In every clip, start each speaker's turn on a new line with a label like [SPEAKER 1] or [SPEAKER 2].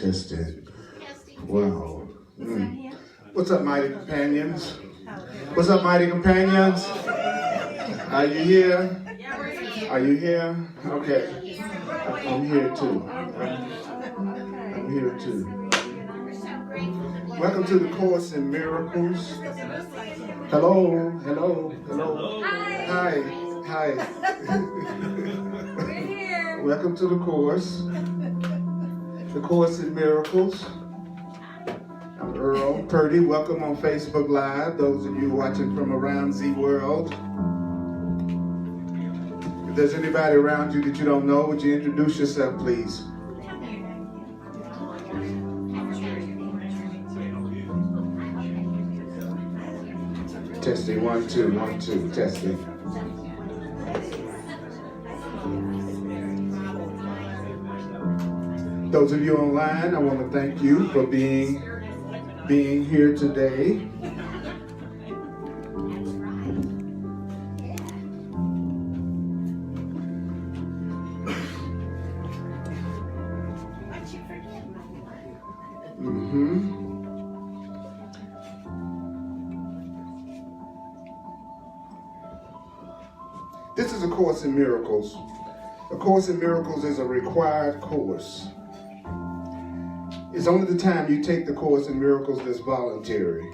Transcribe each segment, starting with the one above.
[SPEAKER 1] tested. Wow. What's up, mighty companions? What's up, mighty companions? Are you here? Are you here? Okay. I'm here too. I'm here too. Welcome to the Course in Miracles. Hello, hello, hello. Hi, hi.
[SPEAKER 2] We're here.
[SPEAKER 1] Welcome to the Course in Miracles. I'm Earl Purdy. Welcome on Facebook Live, those of you watching from around the world. If there's anybody around you that you don't know, would you introduce yourself, please? Testing, 1, 2, 1, 2, testing. Those of you online, I want to thank you for being here today. This is a Course in Miracles. A Course in Miracles is a required course. It's only the time you take the Course in Miracles that's voluntary.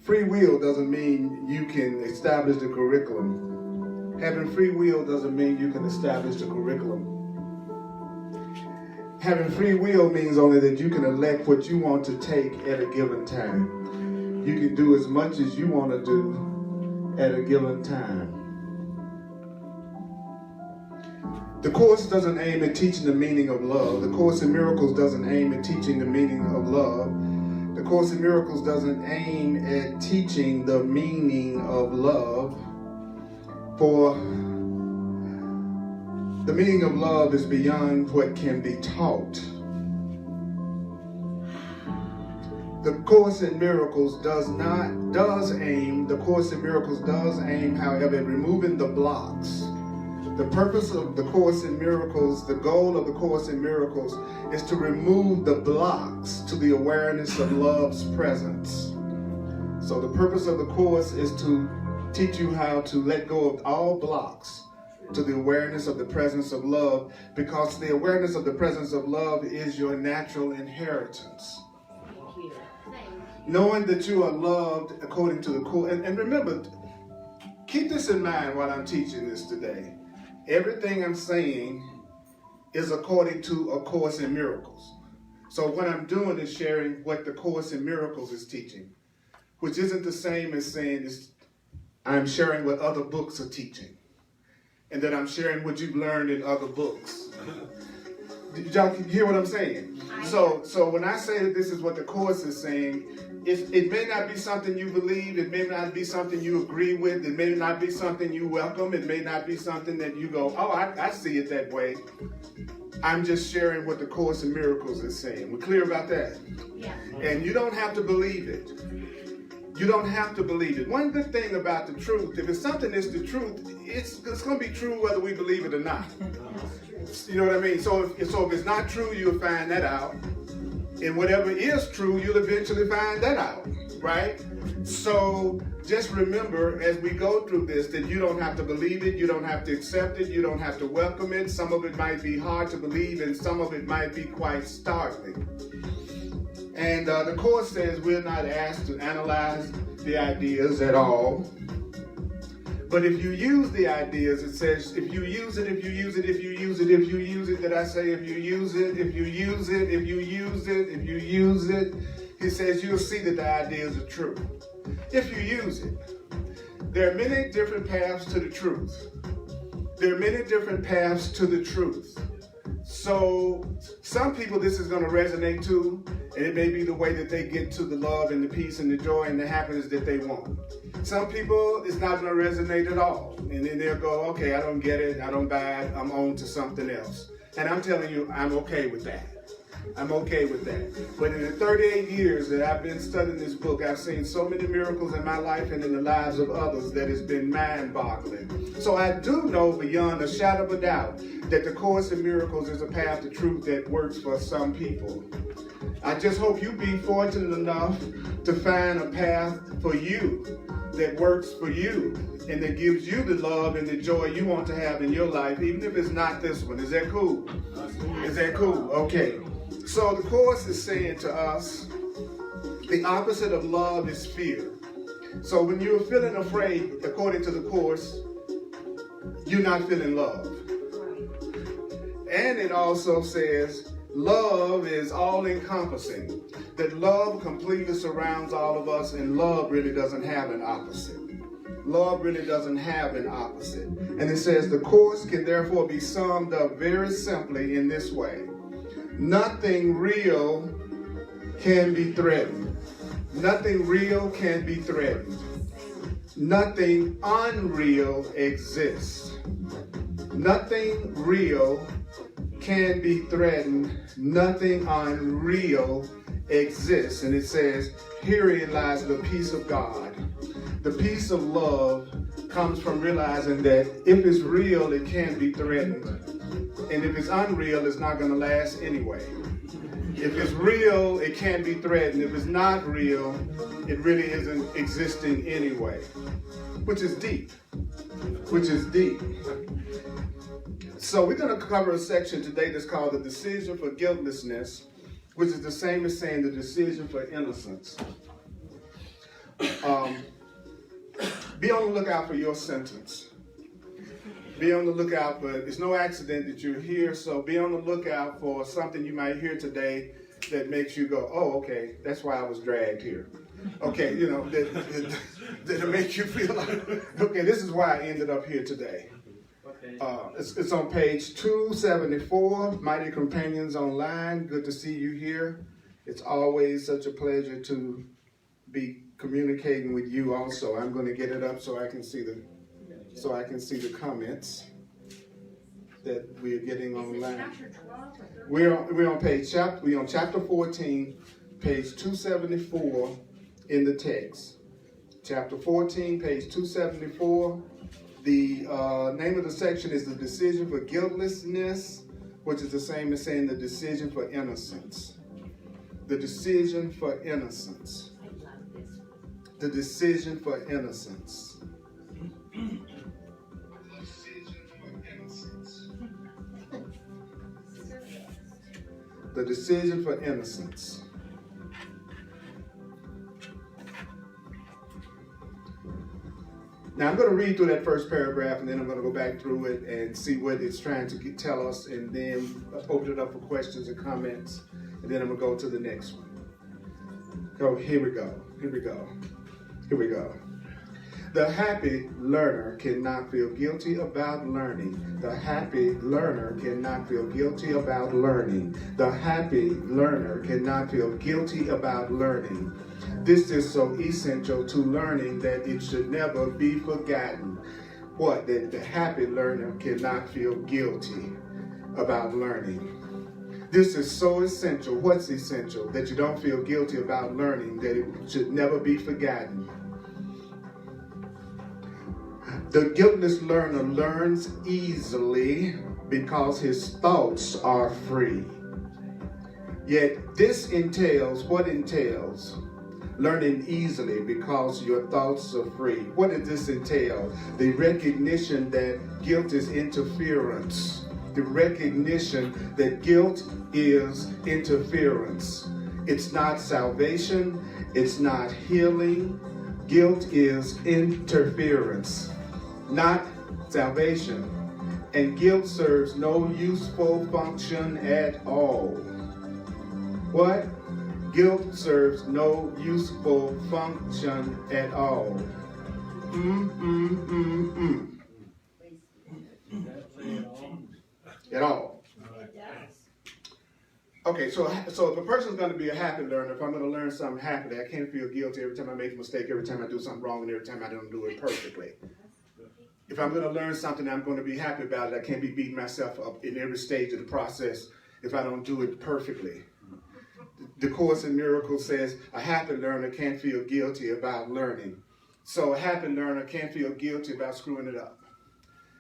[SPEAKER 1] Free will doesn't mean you can establish the curriculum. Having free will doesn't mean you can establish the curriculum. Having free will means only that you can elect what you want to take at a given time. You can do as much as you want to do at a given time. The Course doesn't aim at teaching the meaning of love. The Course in Miracles doesn't aim at teaching the meaning of love. The Course in Miracles doesn't aim at teaching the meaning of love. For the meaning of love is beyond what can be taught. The Course in Miracles does aim, however, at removing the blocks. The purpose of the Course in Miracles, the goal of the Course in Miracles is to remove the blocks to the awareness of love's presence. So the purpose of the Course is to teach you how to let go of all blocks to the awareness of the presence of love, because the awareness of the presence of love is your natural inheritance. Knowing that you are loved according to the Course. And remember, keep this in mind while I'm teaching this today. Everything I'm saying is according to a Course in Miracles. So what I'm doing is sharing what the Course in Miracles is teaching, which isn't the same as saying I'm sharing what other books are teaching, and that I'm sharing what you've learned in other books. Did y'all hear what I'm saying? So when I say that this is what the Course is saying, it may not be something you believe, it may not be something you agree with, it may not be something you welcome, it may not be something that you go, oh, I see it that way. I'm just sharing what the Course in Miracles is saying. We're clear about that? Yeah. And you don't have to believe it. You don't have to believe it. One good thing about the truth, if it's something that's the truth, it's going to be true whether we believe it or not. You know what I mean? So if it's not true, you'll find that out. And whatever is true, you'll eventually find that out, right? So just remember as we go through this that you don't have to believe it, you don't have to accept it, you don't have to welcome it. Some of it might be hard to believe and some of it might be quite startling. And the Course says we're not asked to analyze the ideas at all. But if you use the ideas, it says, if you use it, if you use it, if you use it, if you use it, did I say if you use it, if you use it, if you use it, if you use it, he says you'll see that the ideas are true. If you use it. There are many different paths to the truth. There are many different paths to the truth. So some people this is going to resonate to, and it may be the way that they get to the love and the peace and the joy and the happiness that they want. Some people it's not going to resonate at all, and then they'll go, okay, I don't get it, I don't buy it, I'm on to something else. And I'm telling you, I'm okay with that. I'm okay with that. But in the 38 years that I've been studying this book, I've seen so many miracles in my life and in the lives of others that it's been mind-boggling. So I do know beyond a shadow of a doubt that the Course in Miracles is a path to truth that works for some people. I just hope you be fortunate enough to find a path for you that works for you and that gives you the love and the joy you want to have in your life, even if it's not this one. Is that cool? Is that cool? Okay. So the Course is saying to us, the opposite of love is fear. So when you're feeling afraid, according to the Course, you're not feeling love. And it also says, love is all-encompassing. That love completely surrounds all of us, and love really doesn't have an opposite. Love really doesn't have an opposite. And it says the Course can therefore be summed up very simply in this way. Nothing real can be threatened. Nothing real can be threatened. Nothing unreal exists. Nothing real can be threatened. Nothing unreal exists. And it says, herein lies the peace of God. The peace of love comes from realizing that if it's real, it can't be threatened. And if it's unreal, it's not going to last anyway. If it's real, it can't be threatened. If it's not real, it really isn't existing anyway. Which is deep. Which is deep. So we're going to cover a section today that's called the decision for guiltlessness, which is the same as saying the decision for innocence. Be on the lookout for your sentence. Be on the lookout for, it's no accident that you're here, so be on the lookout for something you might hear today that makes you go, oh, okay, that's why I was dragged here. Okay, you know, that'll make you feel like, okay, this is why I ended up here today. It's on page 274, Mighty Companions Online. Good to see you here. It's always such a pleasure to be communicating with you also. I'm going to get it up so I can see the comments that we are getting online. We're on chapter 14, page 274 in the text. Chapter 14, page 274. The name of the section is the decision for guiltlessness, which is the same as saying the decision for innocence. The decision for innocence. The decision for innocence. The decision for innocence. Now I'm going to read through that first paragraph and then I'm going to go back through it and see what it's trying to tell us and then open it up for questions and comments and then I'm going to go to the next one. Here we go. The happy learner cannot feel guilty about learning. The happy learner cannot feel guilty about learning. The happy learner cannot feel guilty about learning. This is so essential to learning that it should never be forgotten. What? That the happy learner cannot feel guilty about learning. This is so essential. What's essential? That you don't feel guilty about learning, that it should never be forgotten. The guiltless learner learns easily because his thoughts are free. Yet this entails, what entails? Learning easily because your thoughts are free. What does this entail? The recognition that guilt is interference. The recognition that guilt is interference. It's not salvation. It's not healing. Guilt is interference, not salvation. And guilt serves no useful function at all. What? Guilt serves no useful function at all. At all. Okay, so if a person's going to be a happy learner, if I'm going to learn something happily, I can't feel guilty every time I make a mistake, every time I do something wrong, and every time I don't do it perfectly. If I'm going to learn something, I'm going to be happy about it. I can't be beating myself up in every stage of the process if I don't do it perfectly. The Course in Miracles says a happy learner can't feel guilty about learning. So a happy learner can't feel guilty about screwing it up,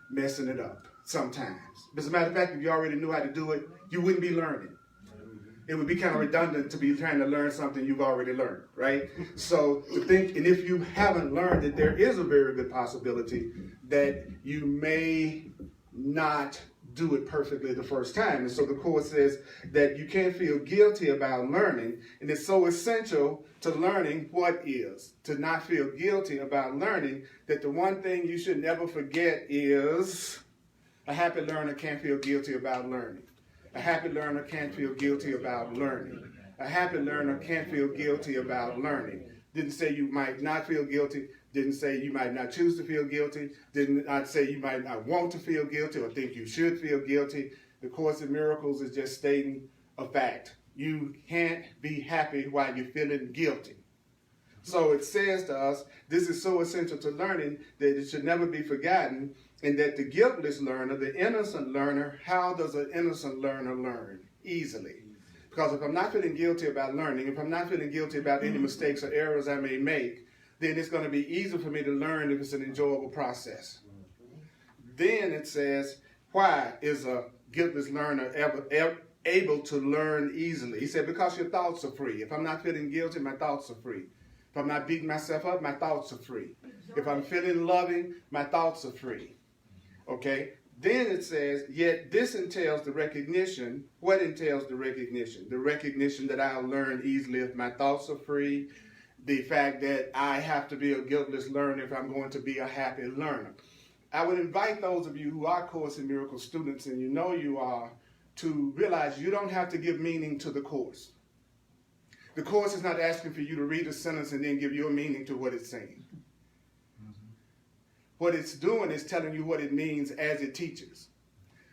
[SPEAKER 1] messing it up sometimes. But as a matter of fact, if you already knew how to do it, you wouldn't be learning. It would be kind of redundant to be trying to learn something you've already learned, right? So to think, and if you haven't learned it, there is a very good possibility that you may not do it perfectly the first time. And so the Course says that you can't feel guilty about learning, and it's so essential to learning what is, to not feel guilty about learning, that the one thing you should never forget is a happy learner can't feel guilty about learning. A happy learner can't feel guilty about learning. A happy learner can't feel guilty about learning. Didn't say you might not feel guilty. Didn't say you might not choose to feel guilty. Did not say you might not want to feel guilty or think you should feel guilty. The Course in Miracles is just stating a fact. You can't be happy while you're feeling guilty. So it says to us, this is so essential to learning that it should never be forgotten, and that the guiltless learner, the innocent learner, how does an innocent learner learn? Easily. Because if I'm not feeling guilty about learning, if I'm not feeling guilty about any mistakes or errors I may make, then it's going to be easy for me to learn if it's an enjoyable process. Then it says, why is a guiltless learner ever able to learn easily? He said, because your thoughts are free. If I'm not feeling guilty, my thoughts are free. If I'm not beating myself up, my thoughts are free. If I'm feeling loving, my thoughts are free. Okay? Then it says, yet this entails the recognition. What entails the recognition? The recognition that I'll learn easily if my thoughts are free. The fact that I have to be a guiltless learner if I'm going to be a happy learner. I would invite those of you who are Course in Miracles students, and you know you are, to realize you don't have to give meaning to the Course. The Course is not asking for you to read a sentence and then give your meaning to what it's saying. What it's doing is telling you what it means as it teaches.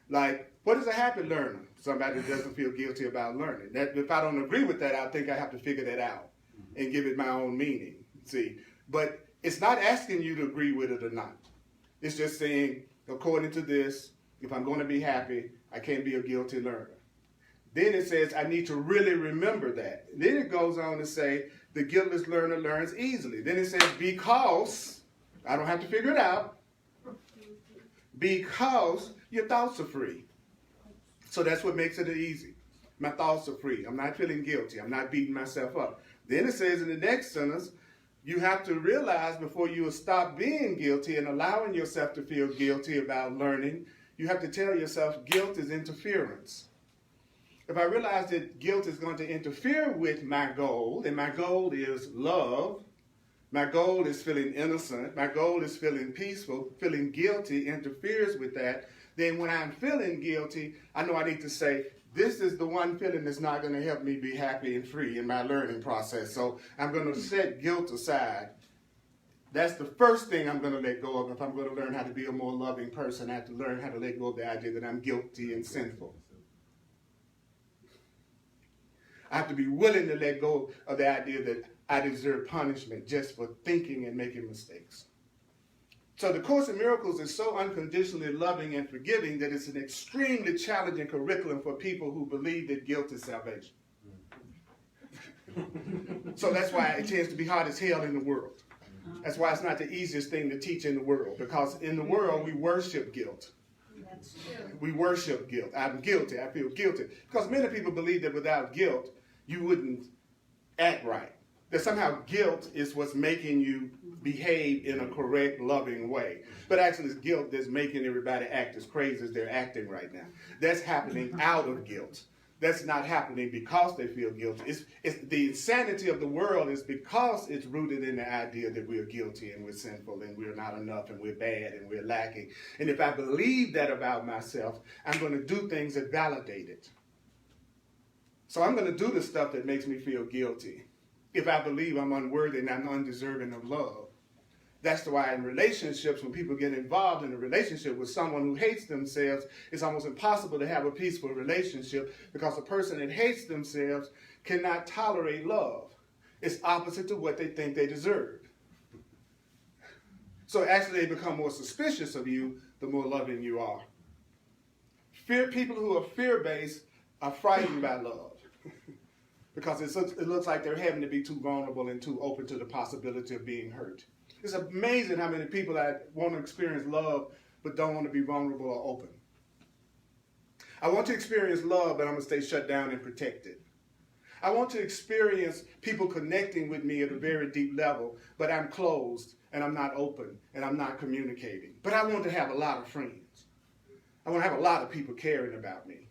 [SPEAKER 1] Like, what is a happy learner? Somebody that doesn't feel guilty about learning. That if I don't agree with that, I think I have to figure that out and give it my own meaning. See, but it's not asking you to agree with it or not. It's just saying, according to this, if I'm going to be happy, I can't be a guilty learner. Then it says, I need to really remember that. Then it goes on to say, the guiltless learner learns easily. Then it says, because, I don't have to figure it out, because your thoughts are free. So that's what makes it easy. My thoughts are free. I'm not feeling guilty. I'm not beating myself up. Then it says in the next sentence, you have to realize before you stop being guilty and allowing yourself to feel guilty about learning, you have to tell yourself guilt is interference. If I realize that guilt is going to interfere with my goal, and my goal is love, my goal is feeling innocent, my goal is feeling peaceful, feeling guilty interferes with that, then when I'm feeling guilty, I know I need to say, this is the one feeling that's not going to help me be happy and free in my learning process. So I'm going to set guilt aside. That's the first thing I'm going to let go of. If I'm going to learn how to be a more loving person, I have to learn how to let go of the idea that I'm guilty and sinful. I have to be willing to let go of the idea that I deserve punishment just for thinking and making mistakes. So the Course in Miracles is so unconditionally loving and forgiving that it's an extremely challenging curriculum for people who believe that guilt is salvation. So that's why it tends to be hard as hell in the world. That's why it's not the easiest thing to teach in the world, because in the world we worship guilt. We worship guilt. I'm guilty. I feel guilty. Because many people believe that without guilt, you wouldn't act right. That somehow guilt is what's making you behave in a correct, loving way. But actually it's guilt that's making everybody act as crazy as they're acting right now. That's happening out of guilt. That's not happening because they feel guilty. It's the insanity of the world is because it's rooted in the idea that we're guilty and we're sinful and we're not enough and we're bad and we're lacking. And if I believe that about myself, I'm going to do things that validate it. So I'm going to do the stuff that makes me feel guilty if I believe I'm unworthy and I'm undeserving of love. That's why in relationships, when people get involved in a relationship with someone who hates themselves, it's almost impossible to have a peaceful relationship, because a person that hates themselves cannot tolerate love. It's opposite to what they think they deserve. So actually they become more suspicious of you the more loving you are. People who are fear-based are frightened by love because it looks like they're having to be too vulnerable and too open to the possibility of being hurt. It's amazing how many people that want to experience love but don't want to be vulnerable or open. I want to experience love, but I'm going to stay shut down and protected. I want to experience people connecting with me at a very deep level, but I'm closed and I'm not open and I'm not communicating. But I want to have a lot of friends. I want to have a lot of people caring about me.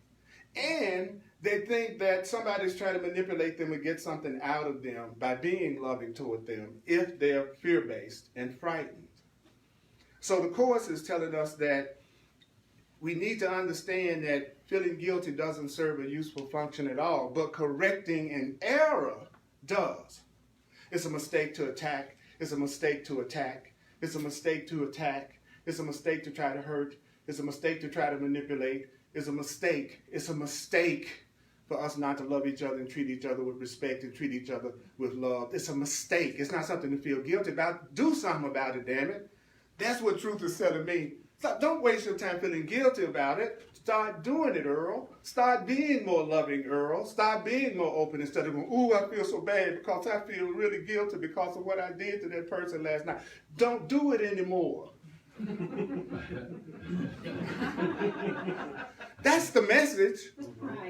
[SPEAKER 1] And they think that somebody's trying to manipulate them and get something out of them by being loving toward them if they're fear-based and frightened. So the Course is telling us that we need to understand that feeling guilty doesn't serve a useful function at all, but correcting an error does. It's a mistake to attack. It's a mistake to attack. It's a mistake to attack. It's a mistake to try to hurt. It's a mistake to try to manipulate. It's a mistake. It's a mistake for us not to love each other and treat each other with respect and treat each other with love. It's a mistake. It's not something to feel guilty about. Do something about it, damn it. That's what truth is telling me. So don't waste your time feeling guilty about it. Start doing it, Earl. Start being more loving, Earl. Start being more open instead of going, ooh, I feel so bad because I feel really guilty because of what I did to that person last night. Don't do it anymore. That's the message.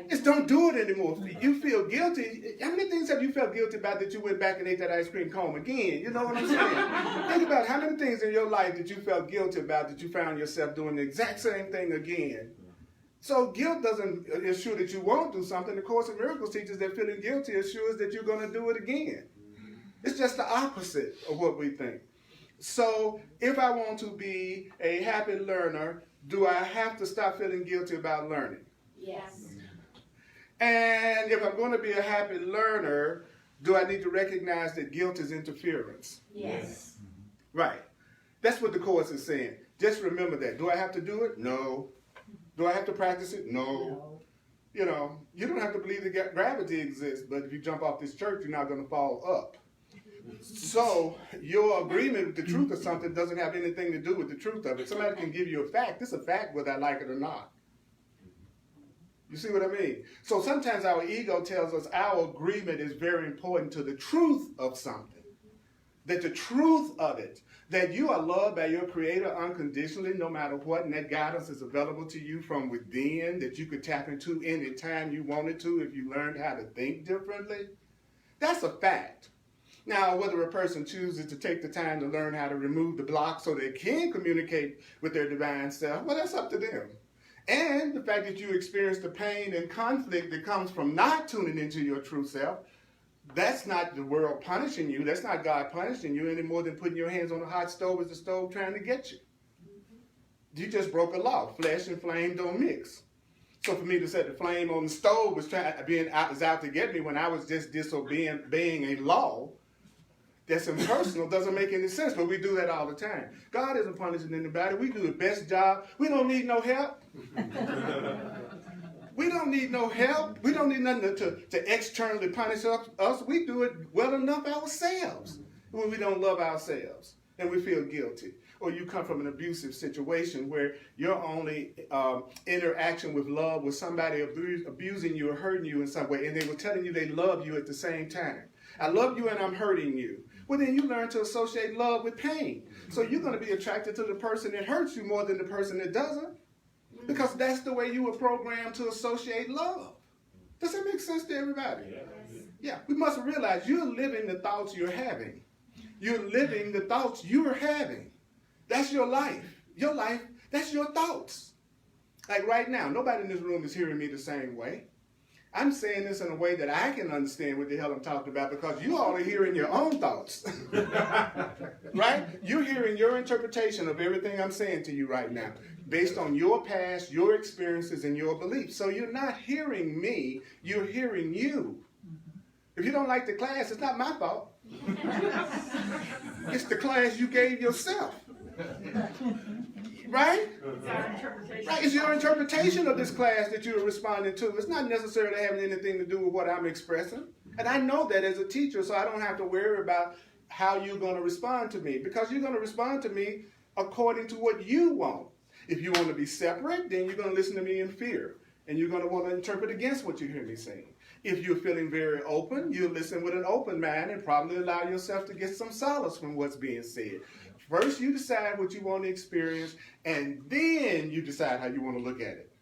[SPEAKER 1] It's don't do it anymore. If you feel guilty, how many things have you felt guilty about that you went back and ate that ice cream cone again? You know what I'm saying? Think about how many things in your life that you felt guilty about that you found yourself doing the exact same thing again. So guilt doesn't assure that you won't do something. The Course in Miracles teaches that feeling guilty assures that you're going to do it again. It's just the opposite of what we think. So if I want to be a happy learner, do I have to stop feeling guilty about learning?
[SPEAKER 2] Yes.
[SPEAKER 1] And if I'm going to be a happy learner, do I need to recognize that guilt is interference?
[SPEAKER 2] Yes.
[SPEAKER 1] Right. That's what the Course is saying. Just remember that. Do I have to do it? No. Do I have to practice it? No. You know, you don't have to believe that gravity exists, but if you jump off this church, you're not going to fall up. So your agreement with the truth of something doesn't have anything to do with the truth of it. Somebody can give you a fact. It's a fact whether I like it or not. You see what I mean? So sometimes our ego tells us our agreement is very important to the truth of something. That the truth of it, that you are loved by your Creator unconditionally no matter what, and that guidance is available to you from within, that you could tap into any time you wanted to if you learned how to think differently. That's a fact. Now, whether a person chooses to take the time to learn how to remove the block so they can communicate with their divine self, well, that's up to them. And the fact that you experience the pain and conflict that comes from not tuning into your true self, that's not the world punishing you. That's not God punishing you any more than putting your hands on a hot stove as the stove trying to get you. You just broke a law. Flesh and flame don't mix. So for me to say the flame on the stove was out to get me when I was just disobeying a law that's impersonal doesn't make any sense, but we do that all the time. God isn't punishing anybody. We do the best job. We don't need no help. We don't need no help. We don't need nothing to externally punish us. We do it well enough ourselves when we don't love ourselves and we feel guilty. Or you come from an abusive situation where your only interaction with love was somebody abusing you or hurting you in some way, and they were telling you they love you at the same time. I love you and I'm hurting you. Well, then you learn to associate love with pain. So you're going to be attracted to the person that hurts you more than the person that doesn't. Because that's the way you were programmed to associate love. Does that make sense to everybody? Yes. Yeah, we must realize you're living the thoughts you're having. You're living the thoughts you're having. That's your life. Your life, that's your thoughts. Like right now, nobody in this room is hearing me the same way. I'm saying this in a way that I can understand what the hell I'm talking about because you all are hearing your own thoughts. Right? You're hearing your interpretation of everything I'm saying to you right now based on your past, your experiences, and your beliefs. So you're not hearing me, you're hearing you. If you don't like the class, it's not my fault. It's the class you gave yourself. Right? Right. It's your interpretation of this class that you're responding to. It's not necessarily having anything to do with what I'm expressing. And I know that as a teacher, so I don't have to worry about how you're going to respond to me. Because you're going to respond to me according to what you want. If you want to be separate, then you're going to listen to me in fear. And you're going to want to interpret against what you hear me saying. If you're feeling very open, you'll listen with an open mind and probably allow yourself to get some solace from what's being said. First, you decide what you want to experience, and then you decide how you want to look at it.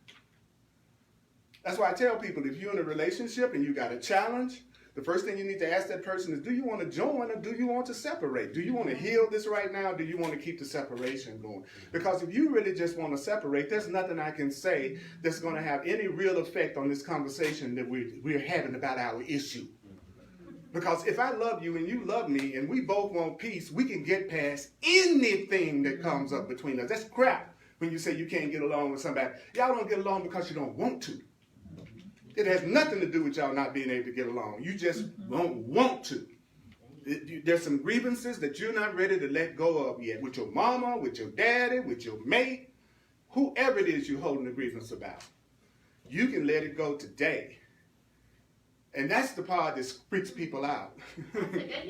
[SPEAKER 1] That's why I tell people, if you're in a relationship and you got a challenge, the first thing you need to ask that person is, do you want to join or do you want to separate? Do you want to heal this right now or do you want to keep the separation going? Because if you really just want to separate, there's nothing I can say that's going to have any real effect on this conversation that we're having about our issue. Because if I love you and you love me and we both want peace, we can get past anything that comes up between us. That's crap when you say you can't get along with somebody. Y'all don't get along because you don't want to. It has nothing to do with y'all not being able to get along. You just don't want to. There's some grievances that you're not ready to let go of yet. With your mama, with your daddy, with your mate, whoever it is you're holding a grievance about. You can let it go today. And that's the part that freaks people out.
[SPEAKER 2] That's the good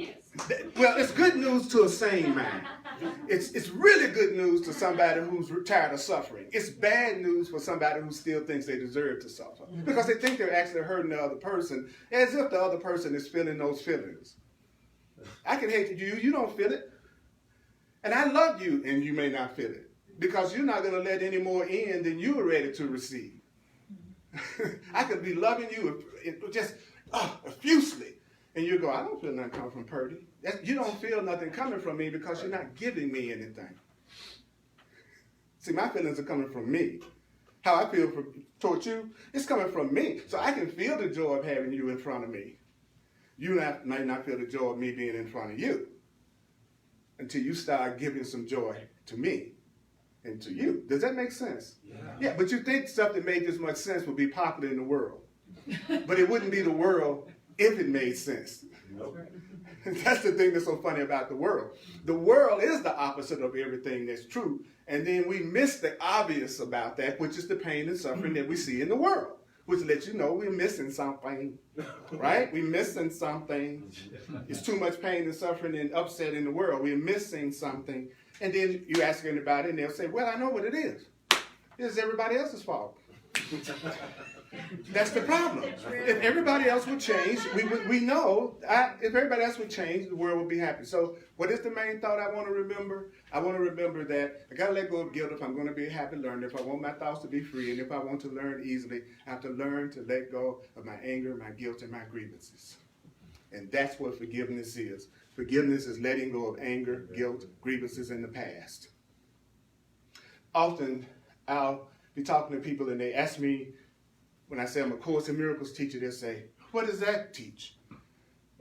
[SPEAKER 2] news.
[SPEAKER 1] Well, it's good news to a sane mind. It's really good news to somebody who's tired of suffering. It's bad news for somebody who still thinks they deserve to suffer. Because they think they're actually hurting the other person as if the other person is feeling those feelings. I can hate you, you don't feel it. And I love you, and you may not feel it. Because you're not going to let any more in than you are ready to receive. I could be loving you just effusively. And you go, I don't feel nothing coming from Purdy. You don't feel nothing coming from me because you're not giving me anything. See, my feelings are coming from me. How I feel toward you, it's coming from me. So I can feel the joy of having you in front of me. You might not feel the joy of me being in front of you until you start giving some joy to me and to you. Does that make sense? Yeah, but you think stuff that made this much sense would be popular in the world. But it wouldn't be the world if it made sense. Nope. That's the thing that's so funny about the world. The world is the opposite of everything that's true. And then we miss the obvious about that, which is the pain and suffering that we see in the world, which lets you know we're missing something, right? We're missing something. It's too much pain and suffering and upset in the world. We're missing something. And then you ask anybody and they'll say, well, I know what it is. It's everybody else's fault. That's the problem. If everybody else would change, we know if everybody else would change, the world would be happy. So what is the main thought I want to remember? I want to remember that I got to let go of guilt if I'm going to be a happy learner, if I want my thoughts to be free, and if I want to learn easily, I have to learn to let go of my anger, my guilt, and my grievances. And that's what forgiveness is. Forgiveness is letting go of anger, guilt, grievances in the past. Often, I'll be talking to people and they ask me, when I say I'm a Course in Miracles teacher, they'll say, what does that teach?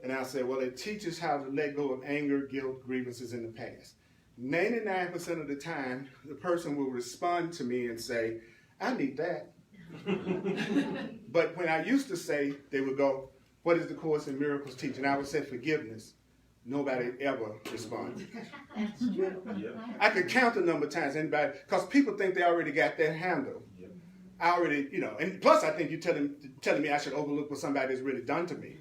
[SPEAKER 1] And I'll say, well, it teaches how to let go of anger, guilt, grievances in the past. 99% of the time, the person will respond to me and say, I need that. But when I used to say, they would go, what does the Course in Miracles teach? And I would say forgiveness. Nobody ever responded.
[SPEAKER 2] That's true.
[SPEAKER 1] I could count the number of times anybody, because people think they already got that handle. I already, and plus I think you're telling me I should overlook what somebody's really done to me.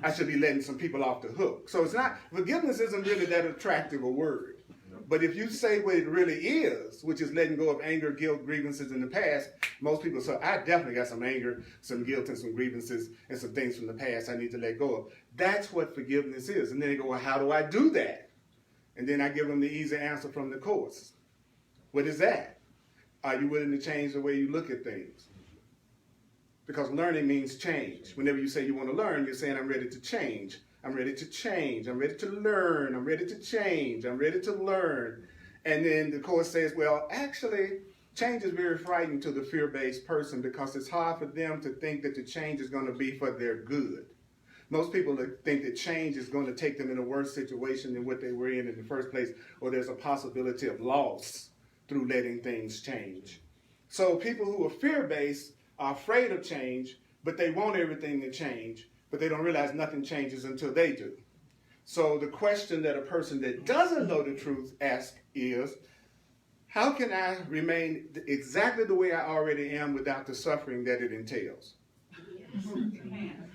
[SPEAKER 1] I should be letting some people off the hook. So forgiveness isn't really that attractive a word. But if you say what it really is, which is letting go of anger, guilt, grievances in the past, most people say, I definitely got some anger, some guilt, and some grievances, and some things from the past I need to let go of. That's what forgiveness is. And then they go, well, how do I do that? And then I give them the easy answer from the Course. What is that? Are you willing to change the way you look at things? Because learning means change. Whenever you say you want to learn, you're saying, I'm ready to change. I'm ready to change. I'm ready to learn. I'm ready to change. I'm ready to learn. And then the Course says, well, actually, change is very frightening to the fear-based person because it's hard for them to think that the change is going to be for their good. Most people think that change is going to take them in a worse situation than what they were in the first place, or there's a possibility of loss through letting things change. So people who are fear-based are afraid of change, but they want everything to change, but they don't realize nothing changes until they do. So the question that a person that doesn't know the truth asks is, how can I remain exactly the way I already am without the suffering that it entails?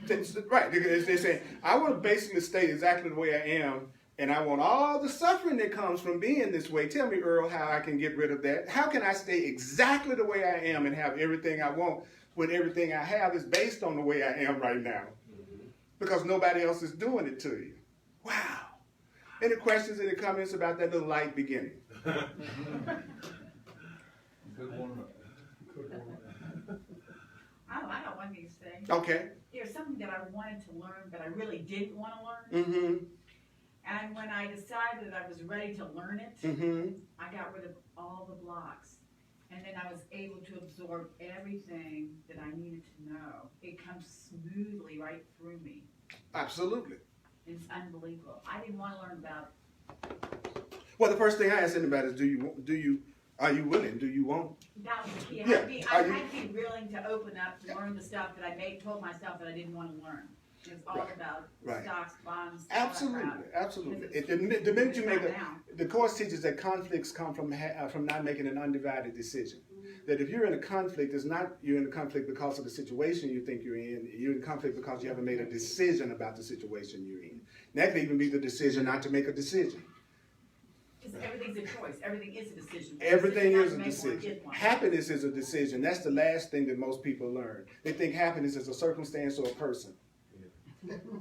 [SPEAKER 1] Yes. Right, they say, I want to basically stay exactly the way I am And I want all the suffering that comes from being this way. Tell me, Earl, how I can get rid of that. How can I stay exactly the way I am and have everything I want when everything I have is based on the way I am right now? Because nobody else is doing it to you. Wow. Any questions, any comments about that little light beginning?
[SPEAKER 3] Good one.
[SPEAKER 4] I got one thing to say.
[SPEAKER 1] Okay.
[SPEAKER 4] There's something that I wanted to learn, but I really didn't want to learn.
[SPEAKER 1] Mm-hmm.
[SPEAKER 4] And when I decided that I was ready to learn it, I got rid of all the blocks. And then I was able to absorb everything that I needed to know. It comes smoothly right through me.
[SPEAKER 1] Absolutely.
[SPEAKER 4] It's unbelievable. I didn't want to learn about
[SPEAKER 1] Well, the first thing I ask anybody is, are you willing? Do you want?
[SPEAKER 4] that was the key. I
[SPEAKER 1] Yeah.
[SPEAKER 4] had to be willing to open up to learn the stuff that I told myself that I didn't want to learn. It's all about stocks, bonds.
[SPEAKER 1] Absolutely. The minute you make the course teaches that conflicts come from not making an undivided decision. That if you're in a conflict, it's not you're in a conflict because of the situation you think you're in. You're in conflict because you haven't made a decision about the situation you're in. And that could even be the decision not to make a decision.
[SPEAKER 4] Because everything's a choice. Everything is a decision.
[SPEAKER 1] Everything is a decision. Happiness is a decision. That's the last thing that most people learn. They think happiness is a circumstance or a person.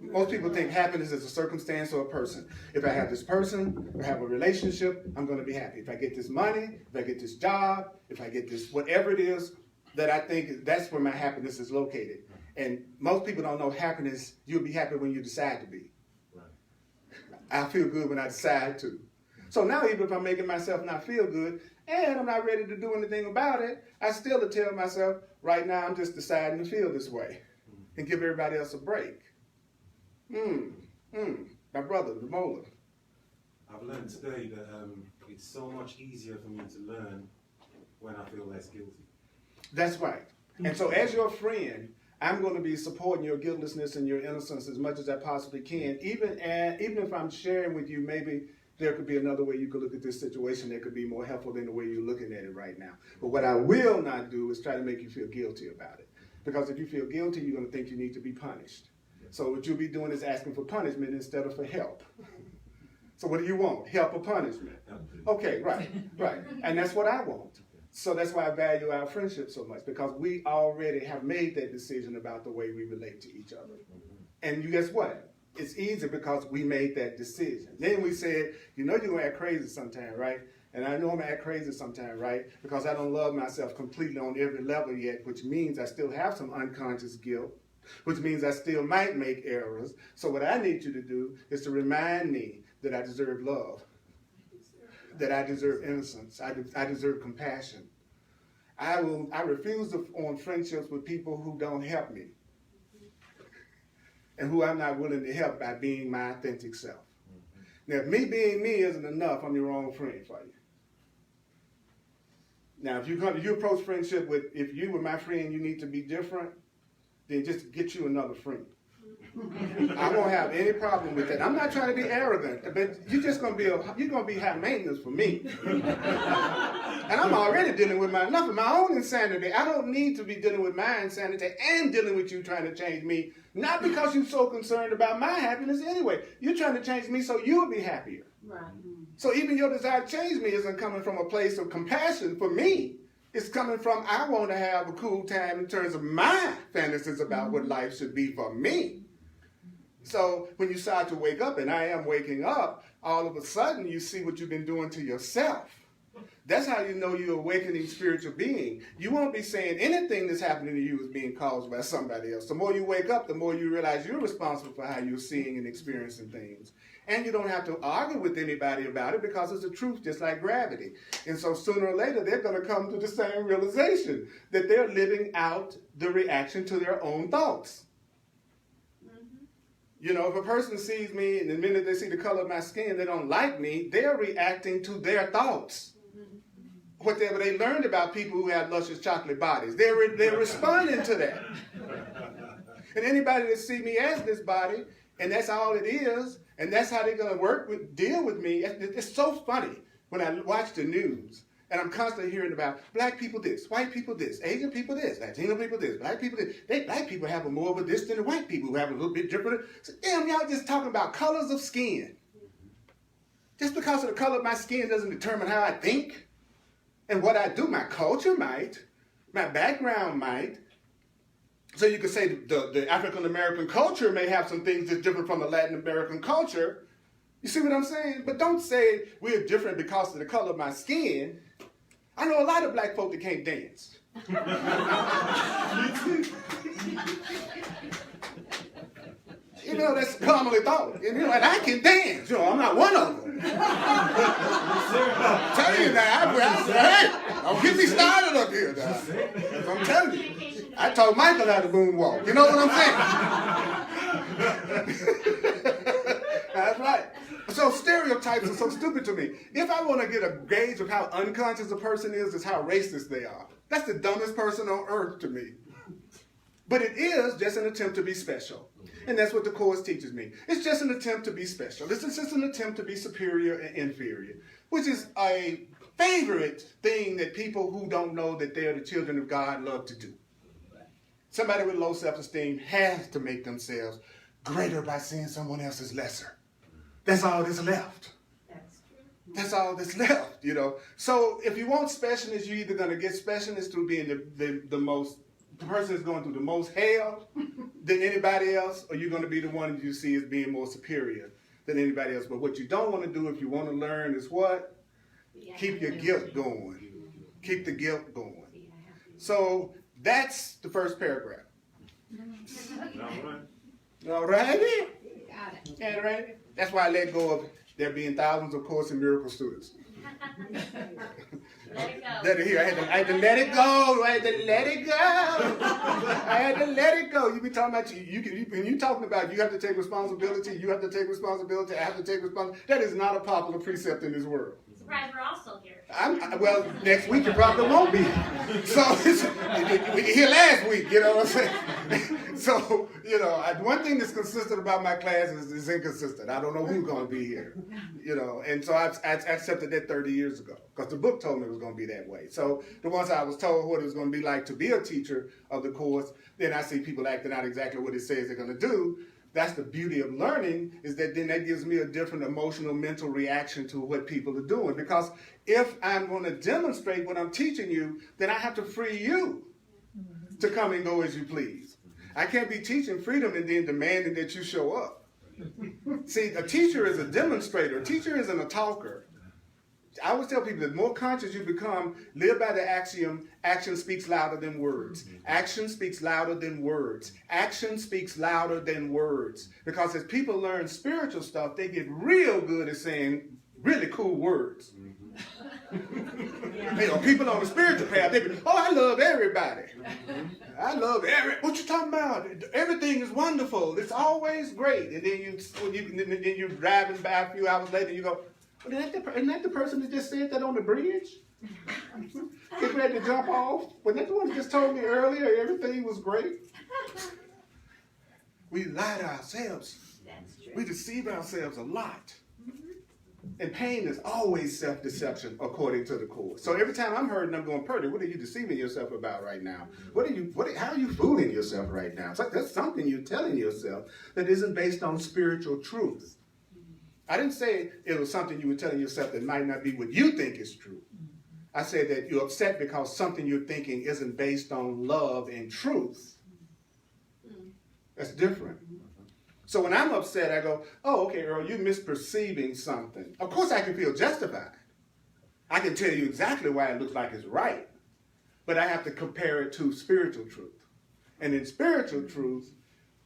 [SPEAKER 1] Most people think happiness is a circumstance or a person. If I have this person, if I have a relationship, I'm going to be happy. If I get this money, if I get this job, if I get this, whatever it is that I think, that's where my happiness is located. And most people don't know happiness. You'll be happy when you decide to be. I feel good when I decide to. So now even if I'm making myself not feel good and I'm not ready to do anything about it, I still tell myself, right now I'm just deciding to feel this way and give everybody else a break. My brother, the molar.
[SPEAKER 3] I've learned today that it's so much easier for me to learn when I feel less guilty.
[SPEAKER 1] That's right. And so as your friend, I'm going to be supporting your guiltlessness and your innocence as much as I possibly can. Even if I'm sharing with you, maybe there could be another way you could look at this situation that could be more helpful than the way you're looking at it right now. But what I will not do is try to make you feel guilty about it. Because if you feel guilty, you're going to think you need to be punished. So what you'll be doing is asking for punishment instead of for help. So what do you want? Help or punishment? Okay, right. And that's what I want. So that's why I value our friendship so much, because we already have made that decision about the way we relate to each other. And you guess what? It's easy because we made that decision. Then we said, you're going to act crazy sometime, right? And I know I'm going to act crazy sometime, right? Because I don't love myself completely on every level yet, which means I still have some unconscious guilt, which means I still might make errors. So what I need you to do is to remind me that I deserve love, that I deserve innocence, I deserve compassion. I refuse to form friendships with people who don't help me and who I'm not willing to help by being my authentic self. Now, if me being me isn't enough, I'm your wrong friend for you. Now, if you approach friendship with, if you were my friend, you need to be different, then just get you another friend. I won't have any problem with that. I'm not trying to be arrogant, but you're just going to be high maintenance for me. And I'm already dealing with enough of my own insanity. I don't need to be dealing with my insanity and dealing with you trying to change me. Not because you're so concerned about my happiness anyway. You're trying to change me so you'll be happier.
[SPEAKER 4] Right.
[SPEAKER 1] So even your desire to change me isn't coming from a place of compassion for me. It's coming from, I want to have a cool time in terms of my fantasies about what life should be for me. So when you start to wake up, and I am waking up, all of a sudden you see what you've been doing to yourself. That's how you know you're awakening spiritual being. You won't be saying anything that's happening to you is being caused by somebody else. The more you wake up, the more you realize you're responsible for how you're seeing and experiencing things. And you don't have to argue with anybody about it because it's the truth, just like gravity. And so sooner or later, they're going to come to the same realization that they're living out the reaction to their own thoughts. You know, if a person sees me and the minute they see the color of my skin, they don't like me, they're reacting to their thoughts. Whatever they learned about people who have luscious chocolate bodies, they're responding to that. And anybody that see me as this body, and that's all it is, and that's how they're going to deal with me. It's so funny when I watch the news. And I'm constantly hearing about black people this, white people this, Asian people this, Latino people this, black people this. Black people have more of a this than the white people who have a little bit different. So, damn, y'all just talking about colors of skin. Just because of the color of my skin doesn't determine how I think and what I do. My culture might, my background might. So you could say the African American culture may have some things that's different from the Latin American culture. You see what I'm saying? But don't say we're different because of the color of my skin. I know a lot of black folk that can't dance. You know, that's commonly thought. You know, and I can dance. You know, I'm not one of them. I'm telling you now, don't get me started up here now. I'm telling you. I taught Michael how to moonwalk. You know what I'm saying? That's right. So stereotypes are so stupid to me. If I want to get a gauge of how unconscious a person is how racist they are. That's the dumbest person on earth to me. But it is just an attempt to be special. And that's what the Course teaches me. It's just an attempt to be special. It's just an attempt to be superior and inferior, which is a favorite thing that people who don't know that they're the children of God love to do. Somebody with low self-esteem has to make themselves greater by seeing someone else as lesser. That's all that's left. That's all that's left, you know. So if you want specialness, you're either going to get specialness through being the person that's going through the most hell than anybody else, or you're going to be the one that you see as being more superior than anybody else. But what you don't want to do if you want to learn is what? Keep your guilt going. Keep the guilt going. So that's the first paragraph. All righty?
[SPEAKER 2] Got it.
[SPEAKER 1] All right. That's why I let go of there being thousands of Course in Miracle students.
[SPEAKER 2] Let it go.
[SPEAKER 1] I had to let it go. I had to let it go. I had to let it go. You be talking about when you talking about you have to take responsibility. You have to take responsibility. I have to take responsibility. That is not a popular precept in this world.
[SPEAKER 2] Surprised we're all still here.
[SPEAKER 1] Well, next week you probably won't be. So we can hear last week. You know what I'm saying? So you know, one thing that's consistent about my class is inconsistent. I don't know who's going to be here. You know, and so I accepted that 30 years ago because the book told me it was going to be that way. So the once I was told what it was going to be like to be a teacher of the Course, then I see people acting out exactly what it says they're going to do. That's the beauty of learning, is that then that gives me a different emotional, mental reaction to what people are doing. Because if I'm going to demonstrate what I'm teaching you, then I have to free you to come and go as you please. I can't be teaching freedom and then demanding that you show up. See, a teacher is a demonstrator. A teacher isn't a talker. I always tell people that the more conscious you become, live by the axiom, action speaks louder than words. Action speaks louder than words. Action speaks louder than words. Because as people learn spiritual stuff, they get real good at saying really cool words. You know, people on the spiritual path, they be, oh, I love everybody. I love what you talking about? Everything is wonderful. It's always great. And then you're driving by a few hours later, you go, well, isn't that the person that just said that on the bridge? Getting ready to jump off? Wasn't that the one that just told me earlier everything was great? We lie to ourselves.
[SPEAKER 2] That's true.
[SPEAKER 1] We deceive ourselves a lot. And pain is always self-deception according to the Course. So every time I'm hurting, I'm going, Purdy, what are you deceiving yourself about right now? How are you fooling yourself right now? It's like that's something you're telling yourself that isn't based on spiritual truth. I didn't say it was something you were telling yourself that might not be what you think is true. I said that you're upset because something you're thinking isn't based on love and truth. That's different. So when I'm upset, I go, oh, okay, Earl, you're misperceiving something. Of course I can feel justified. I can tell you exactly why it looks like it's right. But I have to compare it to spiritual truth. And in spiritual truth,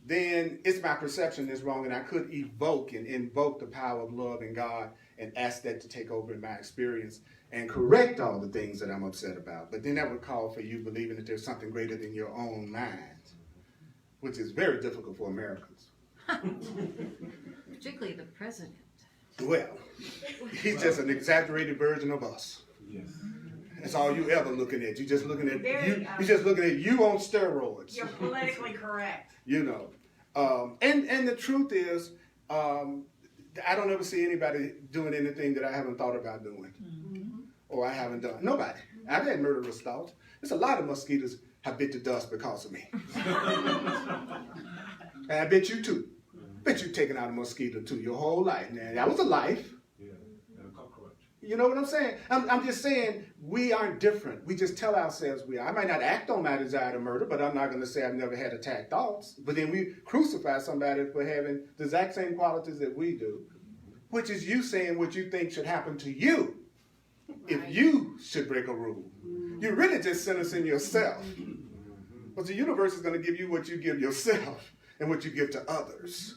[SPEAKER 1] then it's my perception that's wrong, and I could invoke the power of love and God and ask that to take over in my experience and correct all the things that I'm upset about. But then that would call for you believing that there's something greater than your own mind, which is very difficult for Americans.
[SPEAKER 5] Particularly the president.
[SPEAKER 1] Well, he's just an exaggerated version of us.
[SPEAKER 3] Yes.
[SPEAKER 1] That's all you ever looking at. You're just looking at
[SPEAKER 4] Very,
[SPEAKER 1] you're just looking at you on steroids.
[SPEAKER 4] You're politically correct.
[SPEAKER 1] You know, and the truth is, I don't ever see anybody doing anything that I haven't thought about doing, or I haven't done. Nobody. I've had murderous thoughts. There's a lot of mosquitoes have bit the dust because of me, and I bet you too. Bet you've taken out a mosquito too your whole life. Now that was a life.
[SPEAKER 3] Yeah.
[SPEAKER 1] You know what I'm saying? I'm just saying we aren't different. We just tell ourselves we are. I might not act on my desire to murder, but I'm not going to say I've never had attack thoughts. But then we crucify somebody for having the exact same qualities that we do, which is you saying what you think should happen to you if you should break a rule. You're really just sentencing yourself. But the universe is going to give you what you give yourself and what you give to others.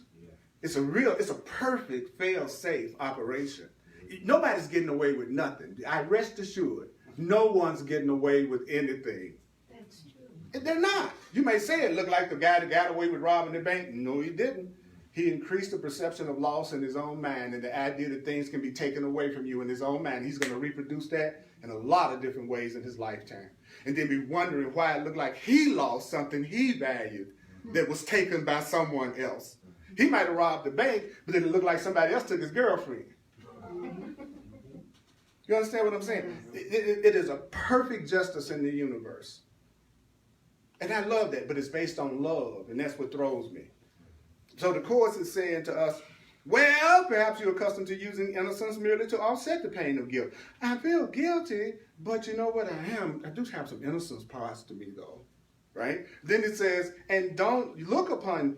[SPEAKER 1] It's a perfect, fail-safe operation. Nobody's getting away with nothing. I rest assured, no one's getting away with anything.
[SPEAKER 2] That's true.
[SPEAKER 1] And they're not. You may say it looked like the guy that got away with robbing the bank. No, he didn't. He increased the perception of loss in his own mind and the idea that things can be taken away from you in his own mind. He's going to reproduce that in a lot of different ways in his lifetime. And then be wondering why it looked like he lost something he valued that was taken by someone else. He might have robbed the bank, but then it looked like somebody else took his girlfriend. You understand what I'm saying? It is a perfect justice in the universe. And I love that, but it's based on love, and that's what throws me. So the Course is saying to us, well, perhaps you're accustomed to using innocence merely to offset the pain of guilt. I feel guilty, but you know what I do have some innocence parts to me, though. Right? Then it says, and don't look upon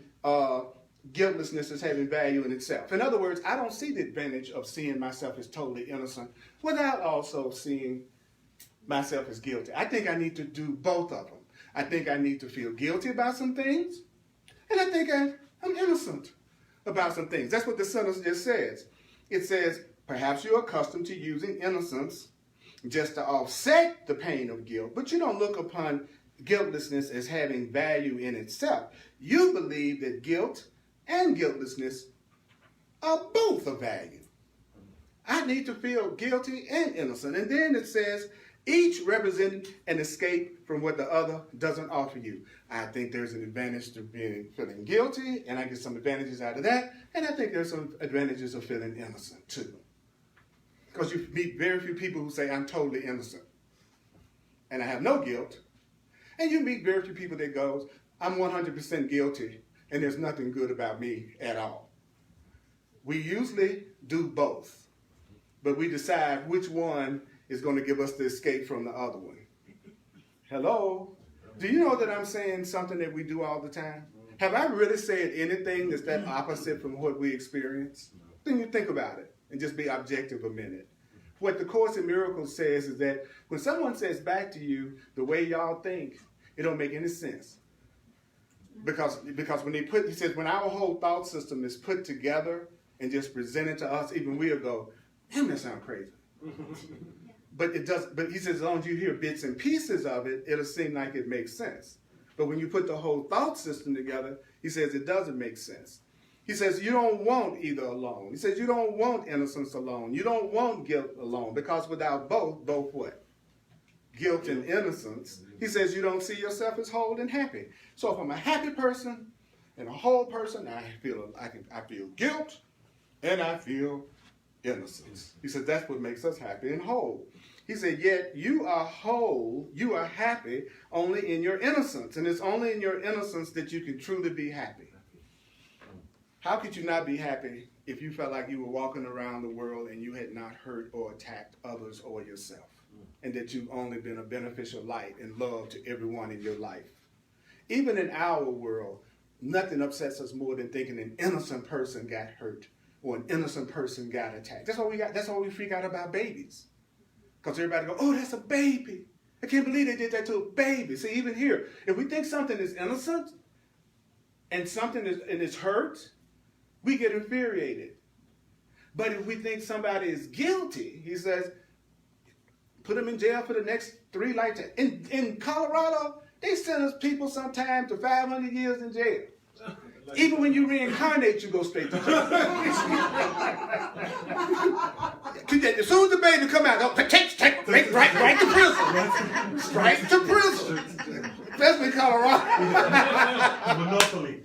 [SPEAKER 1] guiltlessness as having value in itself. In other words, I don't see the advantage of seeing myself as totally innocent without also seeing myself as guilty. I think I need to do both of them. I think I need to feel guilty about some things, and I think I'm innocent about some things. That's what the sentence just says. It says, perhaps you're accustomed to using innocence just to offset the pain of guilt, but you don't look upon guiltlessness as having value in itself. You believe that guilt and guiltlessness are both of value. I need to feel guilty and innocent. And then it says, each represent an escape from what the other doesn't offer you. I think there's an advantage to feeling guilty, and I get some advantages out of that. And I think there's some advantages of feeling innocent too. Because you meet very few people who say, I'm totally innocent, and I have no guilt. And you meet very few people that goes, I'm 100% guilty, and there's nothing good about me at all. We usually do both, but we decide which one is going to give us the escape from the other one. Hello? Do you know that I'm saying something that we do all the time? Have I really said anything that's that opposite from what we experience? Then you think about it and just be objective a minute. What the Course in Miracles says is that when someone says back to you the way y'all think, it don't make any sense. Because when he says, when our whole thought system is put together and just presented to us, even we'll go, damn, that sounds crazy. But it does. But he says, as long as you hear bits and pieces of it, it'll seem like it makes sense. But when you put the whole thought system together, he says it doesn't make sense. He says you don't want either alone. He says you don't want innocence alone. You don't want guilt alone, because without both what? Guilt and innocence. He says you don't see yourself as whole and happy. So if I'm a happy person and a whole person, I feel guilt and I feel innocence. He said that's what makes us happy and whole. He said, yet you are whole, you are happy only in your innocence. And it's only in your innocence that you can truly be happy. How could you not be happy if you felt like you were walking around the world and you had not hurt or attacked others or yourself? And that you've only been a beneficial light and love to everyone in your life. Even in our world, nothing upsets us more than thinking an innocent person got hurt or an innocent person got attacked. That's why we freak out about babies. Because everybody goes, oh, that's a baby. I can't believe they did that to a baby. See, even here, if we think something is innocent and something is hurt, we get infuriated. But if we think somebody is guilty, he says, put them in jail for the next 3 lifetimes. In Colorado, they sentence people sometimes to 500 years in jail. Even when you reincarnate, you go straight to jail. As soon as the baby come out, take right to prison. Right to prison. Especially Colorado.
[SPEAKER 3] Monopoly.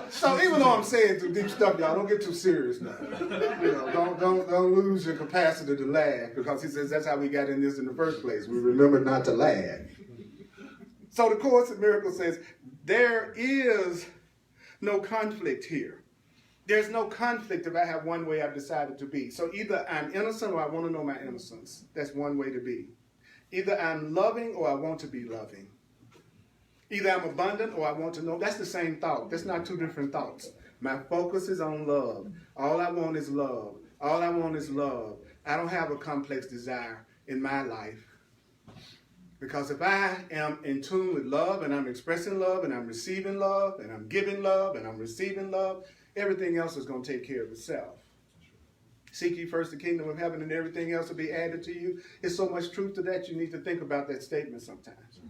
[SPEAKER 1] So even though I'm saying some deep stuff, y'all, don't get too serious now. You know, don't lose your capacity to laugh, because he says that's how we got in this in the first place. We remember not to laugh. So the Course in Miracles says there is no conflict here. there's no conflict if I have one way I've decided to be. So either I'm innocent or I want to know my innocence. That's one way to be. Either I'm loving or I want to be loving. Either I'm abundant or I want to know. That's the same thought. That's not two different thoughts. My focus is on love. All I want is love. All I want is love. I don't have a complex desire in my life. Because if I am in tune with love and I'm expressing love and I'm receiving love and I'm giving love and I'm receiving love, everything else is going to take care of itself. Seek ye first the kingdom of heaven and everything else will be added to you. There's so much truth to that you need to think about that statement sometimes.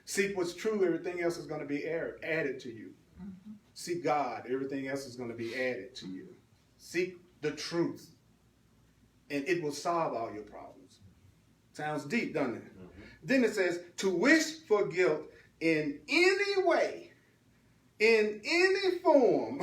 [SPEAKER 1] Seek what's true, everything else is going to be added to you. Seek God, everything else is going to be added to you. Seek the truth, and it will solve all your problems. Sounds deep, doesn't it? Then it says, to wish for guilt in any way, in any form,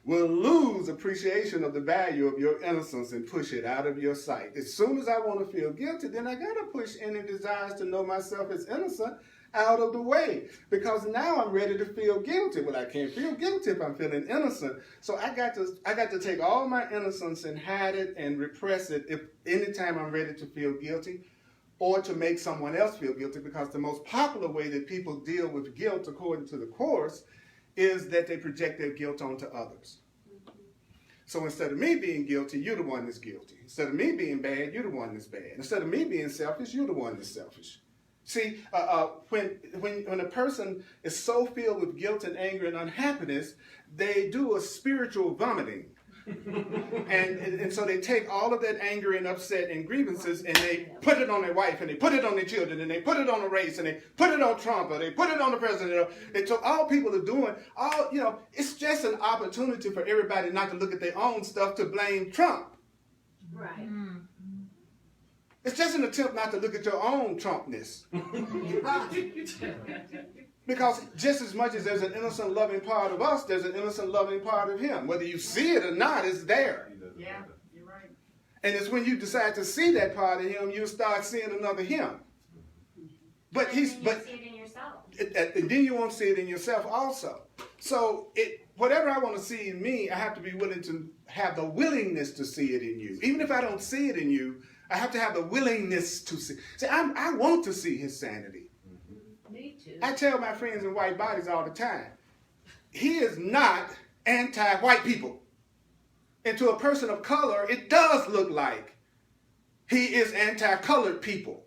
[SPEAKER 1] will lose appreciation of the value of your innocence and push it out of your sight. As soon as I want to feel guilty, then I got to push any desires to know myself as innocent out of the way, because now I'm ready to feel guilty. Well, I can't feel guilty if I'm feeling innocent. So I got to take all my innocence and hide it and repress it if anytime I'm ready to feel guilty or to make someone else feel guilty, because the most popular way that people deal with guilt, according to the Course, is that they project their guilt onto others. So instead of me being guilty, you're the one that's guilty. Instead of me being bad, you're the one that's bad. Instead of me being selfish, you're the one that's selfish. See, when a person is so filled with guilt and anger and unhappiness, they do a spiritual vomiting. and so they take all of that anger and upset and grievances and they put it on their wife and they put it on their children and they put it on the race and they put it on Trump or they put it on the president. And so all people are doing, it's just an opportunity for everybody not to look at their own stuff to blame Trump.
[SPEAKER 2] Right.
[SPEAKER 1] It's just an attempt not to look at your own Trumpness. Because just as much as there's an innocent, loving part of us, there's an innocent, loving part of him. Whether you see it or not, it's there.
[SPEAKER 4] Yeah, you're right.
[SPEAKER 1] And it's when you decide to see that part of him, you start seeing another him. But
[SPEAKER 2] You see it in yourself.
[SPEAKER 1] And then you won't see it in yourself also. So whatever I want to see in me, I have to be willing to have the willingness to see it in you. Even if I don't see it in you, I have to have the willingness to see. See, I want to see his sanity.
[SPEAKER 2] Me too.
[SPEAKER 1] I tell my friends in white bodies all the time, he is not anti-white people. And to a person of color, it does look like he is anti-colored people.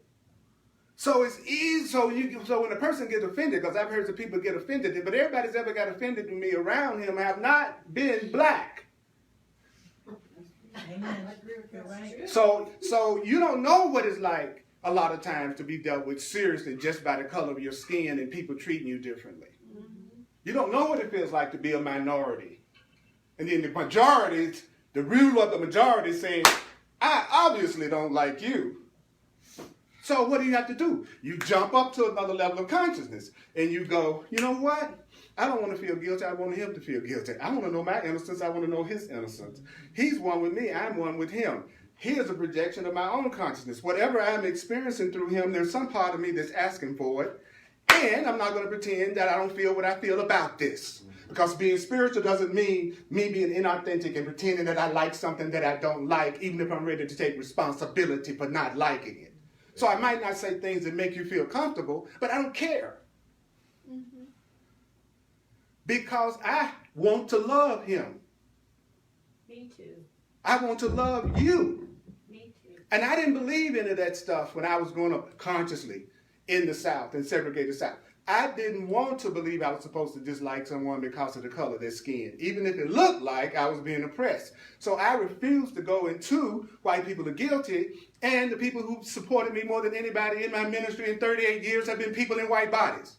[SPEAKER 1] So it's easy. So when a person gets offended, because I've heard some people get offended, but everybody's ever got offended with me around him have not been black. So you don't know what it's like a lot of times to be dealt with seriously just by the color of your skin and people treating you differently. You don't know what it feels like to be a minority. And then the majority, the rule of the majority saying, I obviously don't like you. So what do you have to do? You jump up to another level of consciousness and you go, you know what? I don't want to feel guilty. I want him to feel guilty. I want to know my innocence. I want to know his innocence. He's one with me. I'm one with him. He is a projection of my own consciousness. Whatever I'm experiencing through him, there's some part of me that's asking for it. And I'm not going to pretend that I don't feel what I feel about this. Because being spiritual doesn't mean me being inauthentic and pretending that I like something that I don't like, even if I'm ready to take responsibility for not liking it. So I might not say things that make you feel comfortable, but I don't care. Because I want to love him.
[SPEAKER 2] Me too.
[SPEAKER 1] I want to love you.
[SPEAKER 2] Me too.
[SPEAKER 1] And I didn't believe any of that stuff when I was growing up consciously in the South, in segregated South. I didn't want to believe I was supposed to dislike someone because of the color of their skin, even if it looked like I was being oppressed. So I refused to go into white people are guilty, and the people who supported me more than anybody in my ministry in 38 years have been people in white bodies.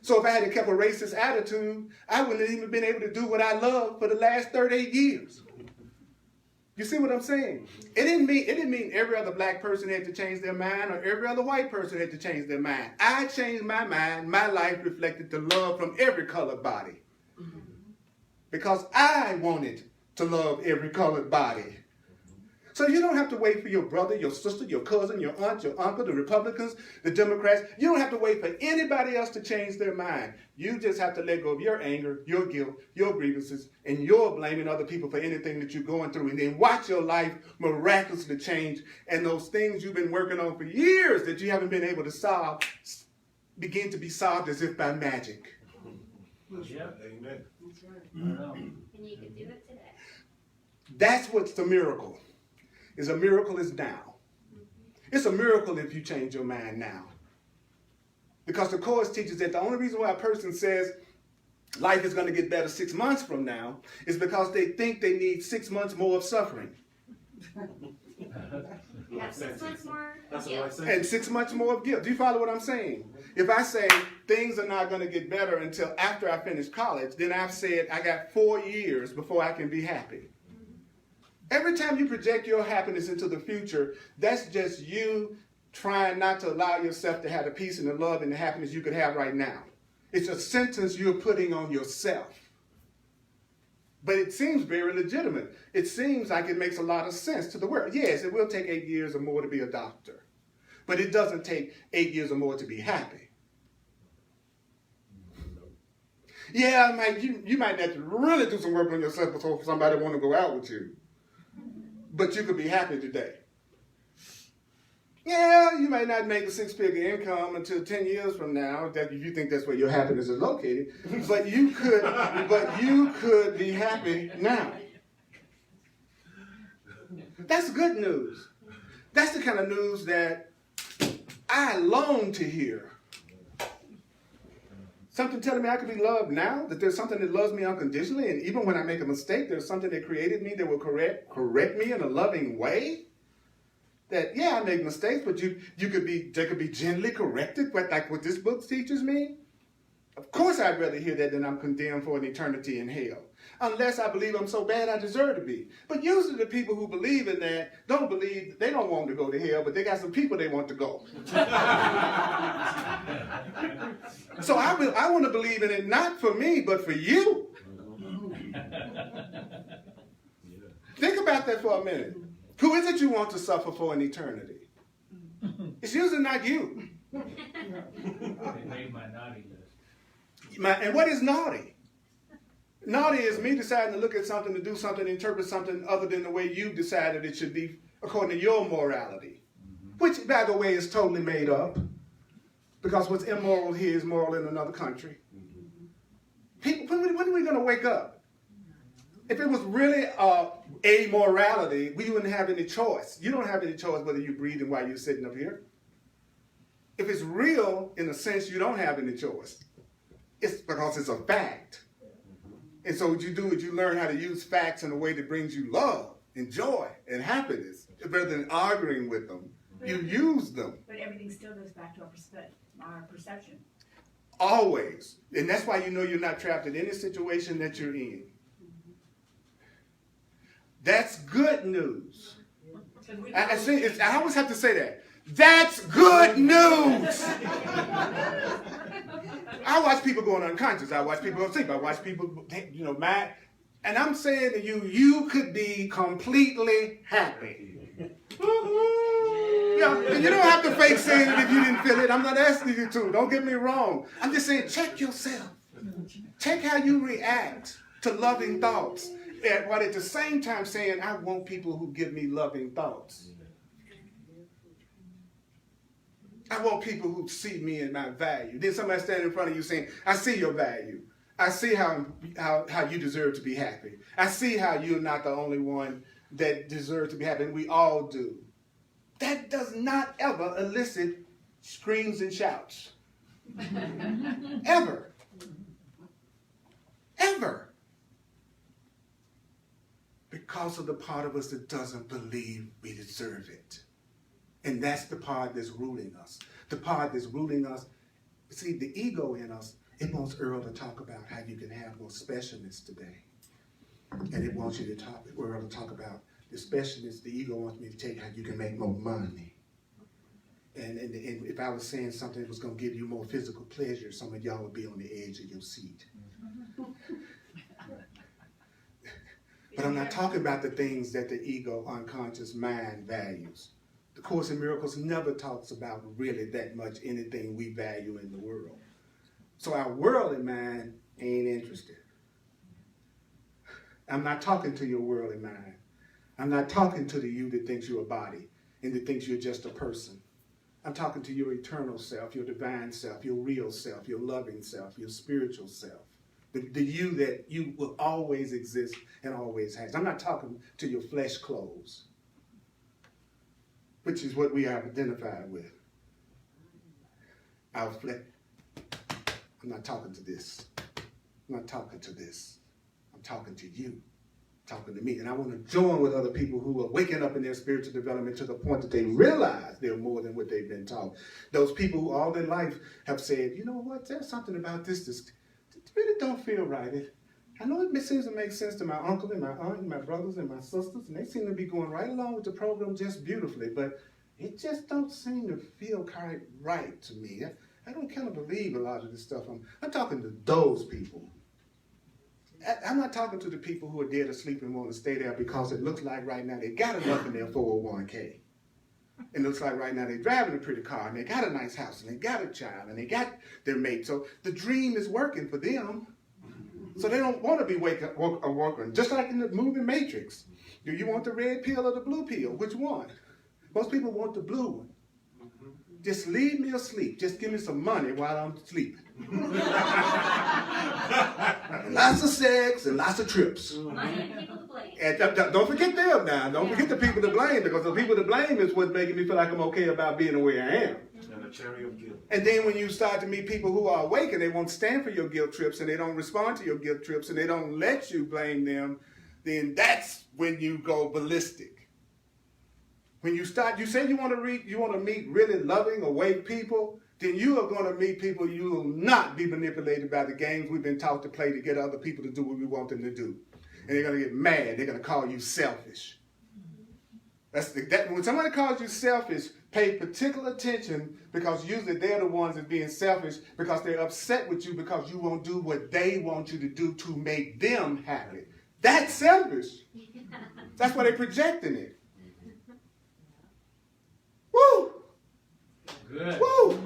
[SPEAKER 1] So if I had kept a racist attitude, I wouldn't have even been able to do what I love for the last 38 years. You see what I'm saying? It didn't mean every other black person had to change their mind or every other white person had to change their mind. I changed my mind. My life reflected the love from every colored body. Because I wanted to love every colored body. So you don't have to wait for your brother, your sister, your cousin, your aunt, your uncle, the Republicans, the Democrats. You don't have to wait for anybody else to change their mind. You just have to let go of your anger, your guilt, your grievances, and your blaming other people for anything that you're going through. And then watch your life miraculously change. And those things you've been working on for years that you haven't been able to solve begin to be solved as if by magic.
[SPEAKER 3] Yep. Amen.
[SPEAKER 2] That's right.
[SPEAKER 5] I
[SPEAKER 2] And you can do it today.
[SPEAKER 1] That's what's the miracle. A miracle is now. It's a miracle if you change your mind now. Because the Course teaches that the only reason why a person says life is going to get better 6 months from now is because they think they need 6 months more of suffering.
[SPEAKER 2] Yeah, 6 months more.
[SPEAKER 3] That's
[SPEAKER 2] Yeah.
[SPEAKER 3] what I say.
[SPEAKER 1] And 6 months more of guilt. Do you follow what I'm saying? If I say things are not going to get better until after I finish college, then I've said I got 4 years before I can be happy. Every time you project your happiness into the future, that's just you trying not to allow yourself to have the peace and the love and the happiness you could have right now. It's a sentence you're putting on yourself. But it seems very legitimate. It seems like it makes a lot of sense to the world. Yes, it will take 8 years or more to be a doctor. But it doesn't take 8 years or more to be happy. Yeah, you might have to really do some work on yourself before somebody want to go out with you. But you could be happy today. Yeah, you may not make a 6-figure income until 10 years from now, that if you think that's where your happiness is located, but you could be happy now. That's good news. That's the kind of news that I long to hear. Something telling me I could be loved now, that there's something that loves me unconditionally, and even when I make a mistake, there's something that created me that will correct me in a loving way. That, yeah, I make mistakes, but they could be gently corrected, but like what this book teaches me. Of course I'd rather hear that than I'm condemned for an eternity in hell. Unless I believe I'm so bad I deserve to be. But usually the people who believe in that don't believe, they don't want to go to hell, but they got some people they want to go. So I want to believe in it not for me, but for you. Think about that for a minute. Who is it you want to suffer for in eternity? It's usually not you.
[SPEAKER 5] They made my naughty list.
[SPEAKER 1] And what is naughty? Naughty is me deciding to look at something, to do something, interpret something other than the way you decided it should be according to your morality. Which, by the way, is totally made up. Because what's immoral here is moral in another country. People, when are we going to wake up? If it was really amorality, we wouldn't have any choice. You don't have any choice whether you're breathing while you're sitting up here. If it's real, in a sense, you don't have any choice. It's because it's a fact. And so what you do is you learn how to use facts in a way that brings you love and joy and happiness. Rather than arguing with them, you use them.
[SPEAKER 4] But everything still goes back to our perception.
[SPEAKER 1] Always. And that's why you know you're not trapped in any situation that you're in. That's good news. I always have to say that. That's good news. I watch people going unconscious. I watch people go to sleep. I watch people, mad. And I'm saying to you, you could be completely happy. And you don't have to fake saying it if you didn't feel it. I'm not asking you to. Don't get me wrong. I'm just saying, check yourself. Check how you react to loving thoughts. While at the same time saying, I want people who give me loving thoughts. I want people who see me and my value. Then somebody standing in front of you saying, I see your value. I see how you deserve to be happy. I see how you're not the only one that deserves to be happy, and we all do. That does not ever elicit screams and shouts. Ever. Ever. Because of the part of us that doesn't believe we deserve it. And that's the part that's ruling us. The part that's ruling us, see, the ego in us, it wants Earl to talk about how you can have more specialness today. And it wants you to Earl to talk about the specialness. The ego wants me to tell you how you can make more money. And if I was saying something that was going to give you more physical pleasure, some of y'all would be on the edge of your seat. But I'm not talking about the things that the ego, unconscious mind values. The Course in Miracles never talks about really that much anything we value in the world. So our worldly mind ain't interested. I'm not talking to your worldly mind. I'm not talking to the you that thinks you're a body and that thinks you're just a person. I'm talking to your eternal self, your divine self, your real self, your loving self, your spiritual self. The you that you will always exist and always has. I'm not talking to your flesh clothes, which is what we have identified with. Our flesh. I'm not talking to this. I'm not talking to this. I'm talking to you. Talking to me. And I want to join with other people who are waking up in their spiritual development to the point that they realize they're more than what they've been taught. Those people who all their life have said, you know what, there's something about this that really don't feel right. I know it seems to make sense to my uncle and my aunt and my brothers and my sisters, and they seem to be going right along with the program just beautifully, but it just don't seem to feel quite right to me. I don't kind of believe a lot of this stuff. I'm talking to those people. I'm not talking to the people who are dead asleep and want to stay there because it looks like right now they got enough in their 401k. It looks like right now they're driving a pretty car and they got a nice house and they got a child and they got their mate. So the dream is working for them. So they don't want to be a worker. Just like in the movie Matrix. Do you want the red pill or the blue pill? Which one? Most people want the blue one. Just leave me asleep. Just give me some money while I'm sleeping. Lots of sex and lots of trips.
[SPEAKER 2] Money and people to blame.
[SPEAKER 1] And don't forget them now. Don't forget the people to blame, because the people to blame is what's making me feel like I'm okay about being the way I am.
[SPEAKER 3] And a cherry of guilt.
[SPEAKER 1] And then when you start to meet people who are awake and they won't stand for your guilt trips and they don't respond to your guilt trips and they don't let you blame them, then that's when you go ballistic. When you say you want to meet really loving, awake people, then you are going to meet people you will not be manipulated by the games we've been taught to play to get other people to do what we want them to do. And they're going to get mad. They're going to call you selfish. When somebody calls you selfish, pay particular attention, because usually they're the ones that's being selfish because they're upset with you because you won't do what they want you to do to make them happy. That's selfish. That's why they're projecting it. Woo!
[SPEAKER 5] Good.
[SPEAKER 1] Woo!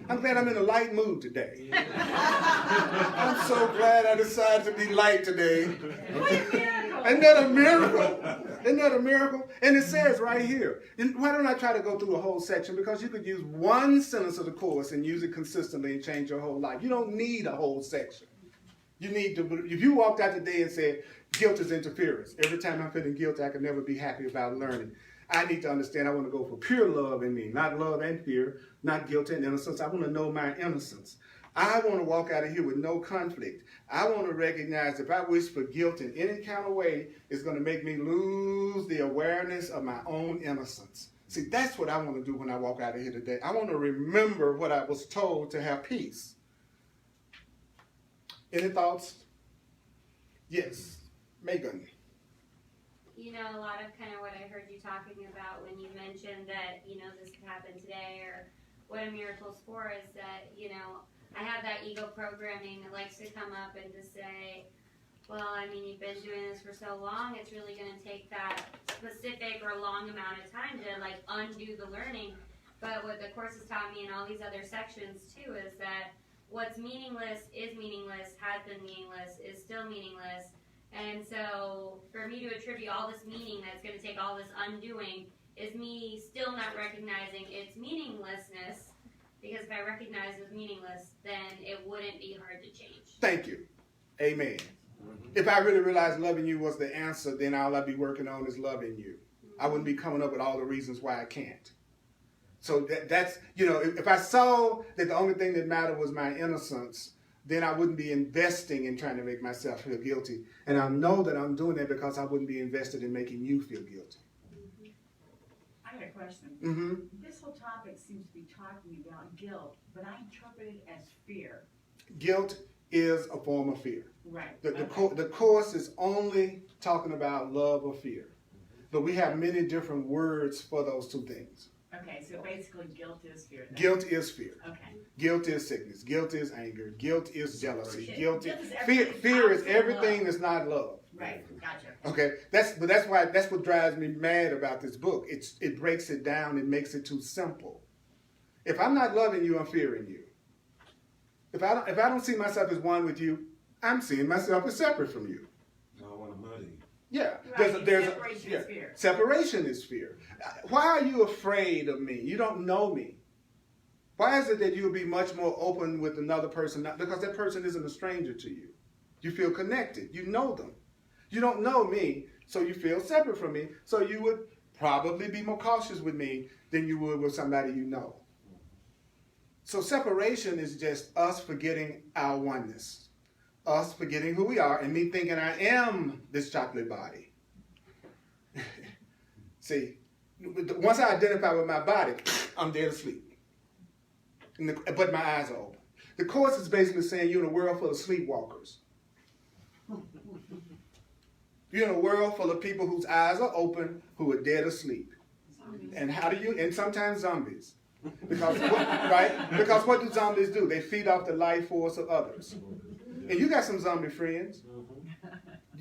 [SPEAKER 1] I'm glad I'm in a light mood today. I'm so glad I decided to be light today.
[SPEAKER 4] What a miracle!
[SPEAKER 1] Isn't that a miracle? Isn't that a miracle? And it says right here. And why don't I try to go through the whole section? Because you could use one sentence of the course and use it consistently and change your whole life. You don't need a whole section. You need to, if you walked out today and said, guilt is interference. Every time I'm feeling guilty, I can never be happy about learning. I need to understand I want to go for pure love in me, not love and fear, not guilt and innocence. I want to know my innocence. I want to walk out of here with no conflict. I want to recognize if I wish for guilt in any kind of way, it's going to make me lose the awareness of my own innocence. See, that's what I want to do when I walk out of here today. I want to remember what I was told to have peace. Any thoughts? Yes, Megan.
[SPEAKER 2] You know, a lot of kind of what I heard you talking about when you mentioned that, you know, this could happen today, or what a miracle's for, is that, you know, I have that ego programming that likes to come up and to say, well, I mean, you've been doing this for so long, it's really going to take that specific or long amount of time to, like, undo the learning. But what the Course has taught me in all these other sections, too, is that what's meaningless is meaningless, has been meaningless, is still meaningless. And so for me to attribute all this meaning that's going to take all this undoing is me still not recognizing its meaninglessness, because if I recognize it's meaningless, then it wouldn't be hard to change.
[SPEAKER 1] Thank you. Amen. If I really realized loving you was the answer, then all I'd be working on is loving you. I wouldn't be coming up with all the reasons why I can't. So that's, you know, if I saw that the only thing that mattered was my innocence, then I wouldn't be investing in trying to make myself feel guilty. And I know that I'm doing that because I wouldn't be invested in making you feel guilty.
[SPEAKER 4] I got a question.
[SPEAKER 1] Mm-hmm.
[SPEAKER 4] This whole topic seems to be talking about guilt, but I interpret it as fear.
[SPEAKER 1] Guilt is a form of fear.
[SPEAKER 4] Right.
[SPEAKER 1] The Course is only talking about love or fear. But we have many different words for those two things.
[SPEAKER 4] Okay, so basically guilt is fear. Then.
[SPEAKER 1] Guilt is fear.
[SPEAKER 4] Okay.
[SPEAKER 1] Guilt is sickness. Guilt is anger. Guilt is jealousy.
[SPEAKER 4] Guilt is
[SPEAKER 1] Fear.
[SPEAKER 4] everything
[SPEAKER 1] Fear is
[SPEAKER 4] outside
[SPEAKER 1] everything
[SPEAKER 4] love.
[SPEAKER 1] that's not love.
[SPEAKER 4] Right. Gotcha.
[SPEAKER 1] Okay. That's what drives me mad about this book. It breaks it down and makes it too simple. If I'm not loving you, I'm fearing you. If I don't see myself as one with you, I'm seeing myself as separate from you.
[SPEAKER 3] No, I want to murder you.
[SPEAKER 1] Yeah.
[SPEAKER 4] Right.
[SPEAKER 1] Separation
[SPEAKER 4] is fear.
[SPEAKER 1] Separation is fear. Why are you afraid of me? You don't know me. Why is it that you'll be much more open with another person? Because that person isn't a stranger to you. You feel connected. You know them. You don't know me, so you feel separate from me. So you would probably be more cautious with me than you would with somebody you know. So separation is just us forgetting our oneness. Us forgetting who we are and me thinking I am this chocolate body. See, once I identify with my body, I'm dead asleep. But my eyes are open. The Course is basically saying you're in a world full of sleepwalkers. You're in a world full of people whose eyes are open, who are dead asleep. And sometimes zombies. Because what do zombies do? They feed off the life force of others. And you got some zombie friends.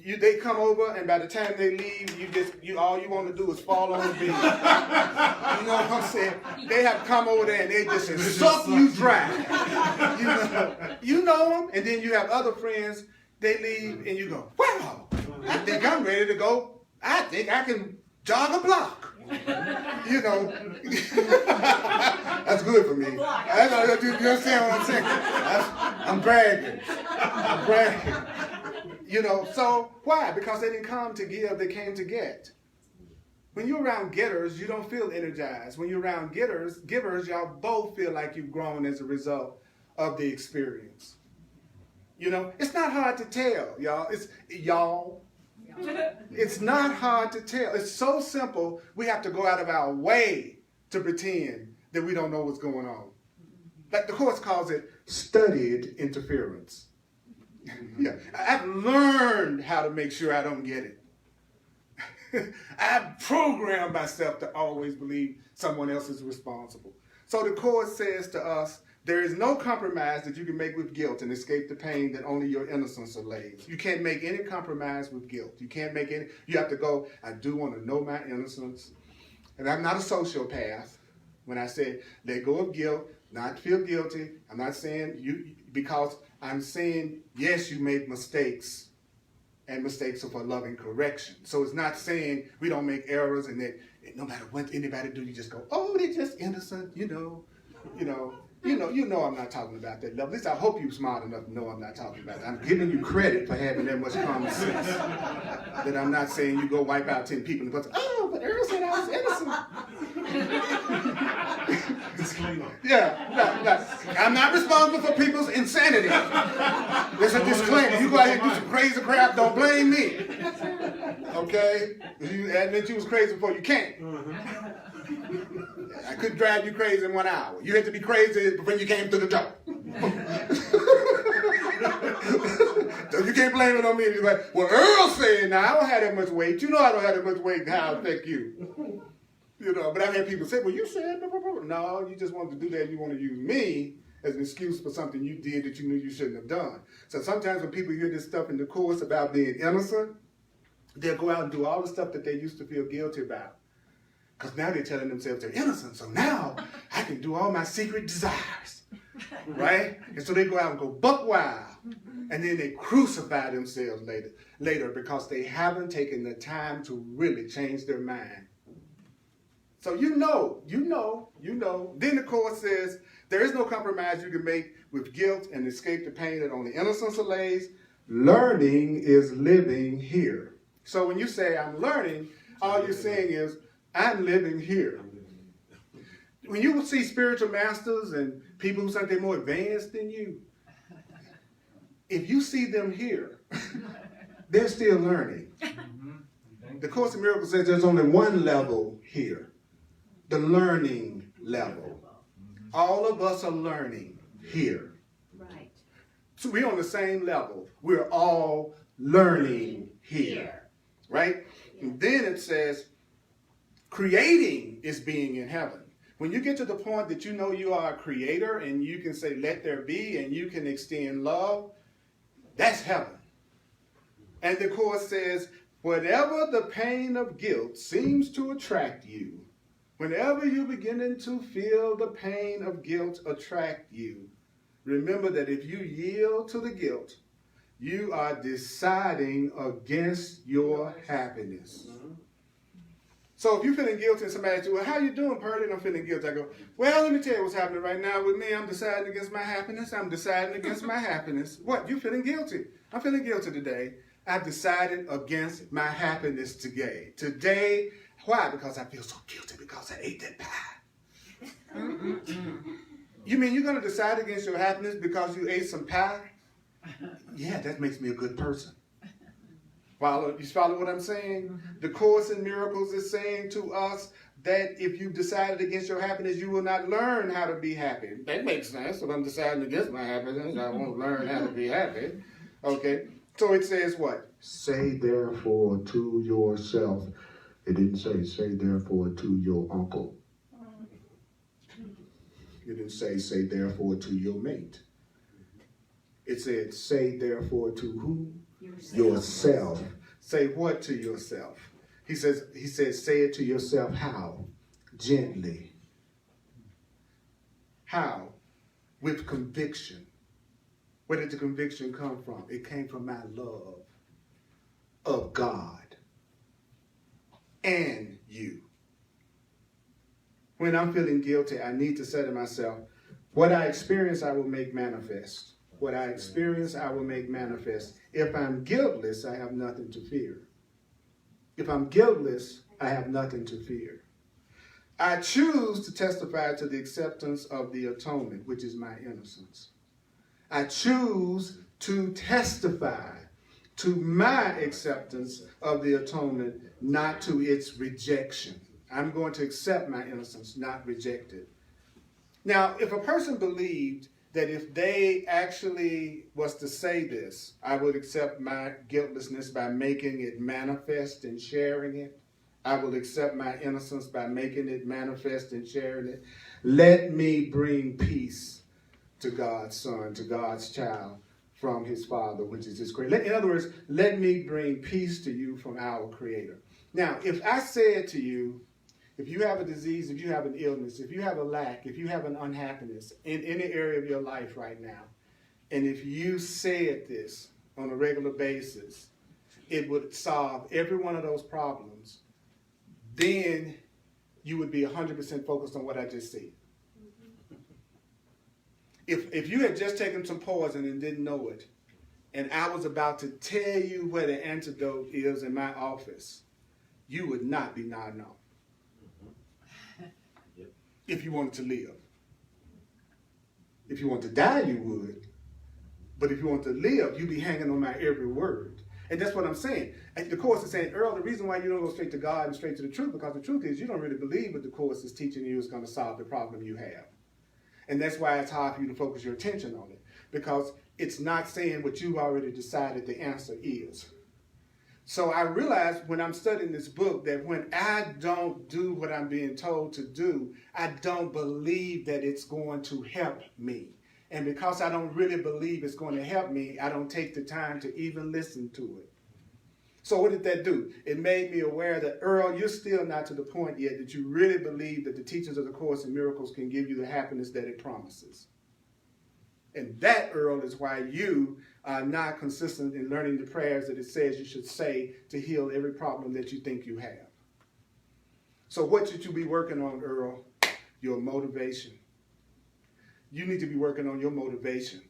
[SPEAKER 1] They come over, and by the time they leave, all you want to do is fall on the bed. You know what I'm saying? They have come over there and they just suck you dry. You know them, and then you have other friends. They leave, and you go, wow, I think I'm ready to go. I think I can jog a block. You know, that's good for me. You understand what I'm saying? I'm bragging. You know, so why? Because they didn't come to give, they came to get. When you're around getters, you don't feel energized. When you're around givers, y'all both feel like you've grown as a result of the experience. You know, it's not hard to tell, y'all. It's not hard to tell. It's so simple, we have to go out of our way to pretend that we don't know what's going on. Like the Course calls it studied interference. Yeah, I've learned how to make sure I don't get it. I've programmed myself to always believe someone else is responsible. So the Course says to us, there is no compromise that you can make with guilt and escape the pain that only your innocence allays. You can't make any compromise with guilt. You have to go, I do want to know my innocence. And I'm not a sociopath. When I say let go of guilt, not feel guilty, I'm not saying because I'm saying, yes, you made mistakes, and mistakes are for loving correction. So it's not saying we don't make errors and that no matter what anybody do, you just go, oh, they're just innocent, you know. You know I'm not talking about that level. At least I hope you're smart enough to know I'm not talking about that. I'm giving you credit for having that much common sense. That I'm not saying you go wipe out 10 people and go, oh, but Earl said I was innocent.
[SPEAKER 3] Disclaimer.
[SPEAKER 1] Yeah, I'm not responsible for people's insanity. There's a disclaimer. You go out here and do some crazy crap, don't blame me. Okay? You admit you was crazy before you came. I couldn't drive you crazy in 1 hour. You had to be crazy when you came through the door. So you can't blame it on me. You're like, well, Earl said, now I don't have that much weight. You know I don't have that much weight and how it affect you. You know, but I've had people say, well, you said, blah, blah, blah. No, you just wanted to do that. You want to use me as an excuse for something you did that you knew you shouldn't have done. So sometimes when people hear this stuff in the Course about being innocent, they'll go out and do all the stuff that they used to feel guilty about. Because now they're telling themselves they're innocent. So now I can do all my secret desires. Right? And so they go out and go buck wild. And then they crucify themselves later because they haven't taken the time to really change their mind. So you know. Then the Course says, there is no compromise you can make with guilt and escape the pain that only innocence allays. Learning is living here. So when you say I'm learning, all you're saying is I'm living here. When you see spiritual masters and people who think they're more advanced than you, if you see them here, they're still learning. The Course in Miracles says there's only one level here, the learning level. All of us are learning here.
[SPEAKER 2] Right.
[SPEAKER 1] So we're on the same level. We're all learning here. Right? Yeah. And then it says, creating is being in heaven. When you get to the point that you know you are a creator and you can say, let there be, and you can extend love, that's heaven. And the Course says, whatever the pain of guilt seems to attract you, whenever you're beginning to feel the pain of guilt attract you, remember that if you yield to the guilt, you are deciding against your happiness. So if you're feeling guilty and somebody asks you, well, how you doing, Purdy? And I'm feeling guilty. I go, well, let me tell you what's happening right now with me. I'm deciding against my happiness. I'm deciding against my happiness. What? You feeling guilty? I'm feeling guilty today. I've decided against my happiness today. Today, why? Because I feel so guilty because I ate that pie. You mean you're going to decide against your happiness because you ate some pie? Yeah, that makes me a good person. You follow what I'm saying? The Course in Miracles is saying to us that if you've decided against your happiness, you will not learn how to be happy. That makes sense. If I'm deciding against my happiness, I won't learn how to be happy. Okay? So it says what? Say therefore to yourself. It didn't say therefore to your uncle. It didn't say therefore to your mate. It said, say therefore to who? Yourself. Say what to yourself? He says, say it to yourself how? Gently. How? With conviction. Where did the conviction come from? It came from my love of God and you. When I'm feeling guilty, I need to say to myself, what I experience, I will make manifest. What I experience, I will make manifest. If I'm guiltless, I have nothing to fear. If I'm guiltless, I have nothing to fear. I choose to testify to the acceptance of the atonement, which is my innocence. I choose to testify to my acceptance of the atonement, not to its rejection. I'm going to accept my innocence, not reject it. Now, if a person believed that if they actually was to say this, I would accept my guiltlessness by making it manifest and sharing it. I will accept my innocence by making it manifest and sharing it. Let me bring peace to God's son, to God's child from his Father, which is his creator. In other words, let me bring peace to you from our Creator. Now, if I said to you, if you have a disease, if you have an illness, if you have a lack, if you have an unhappiness in any area of your life right now, and if you said this on a regular basis, it would solve every one of those problems, then you would be 100% focused on what I just said. If you had just taken some poison and didn't know it, and I was about to tell you where the antidote is in my office, you would not be nodding off. If you wanted to live. If you want to die, you would. But if you want to live, you'd be hanging on my every word. And that's what I'm saying. And the Course is saying, Earl, the reason why you don't go straight to God and straight to the truth, because the truth is you don't really believe what the Course is teaching you is going to solve the problem you have. And that's why it's hard for you to focus your attention on it. Because it's not saying what you've already decided the answer is. So I realized when I'm studying this book that when I don't do what I'm being told to do, I don't believe that it's going to help me. And because I don't really believe it's going to help me, I don't take the time to even listen to it. So what did that do? It made me aware that, Earl, you're still not to the point yet that you really believe that the teachings of the Course in Miracles can give you the happiness that it promises. And that, Earl, is why you are not consistent in learning the prayers that it says you should say to heal every problem that you think you have. So what should you be working on, Earl? Your motivation. You need to be working on your motivation.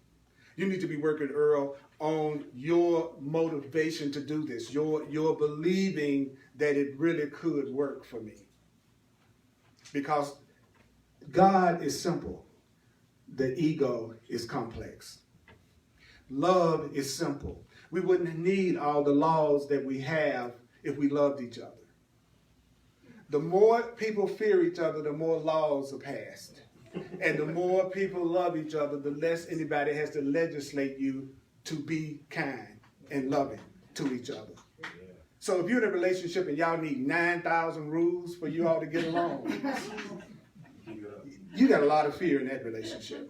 [SPEAKER 1] You need to be working, Earl, on your motivation to do this. Your believing that it really could work for me. Because God is simple. The ego is complex. Love is simple. We wouldn't need all the laws that we have if we loved each other. The more people fear each other, the more laws are passed. And the more people love each other, the less anybody has to legislate you to be kind and loving to each other. So if you're in a relationship and y'all need 9,000 rules for you all to get along, you got a lot of fear in that relationship.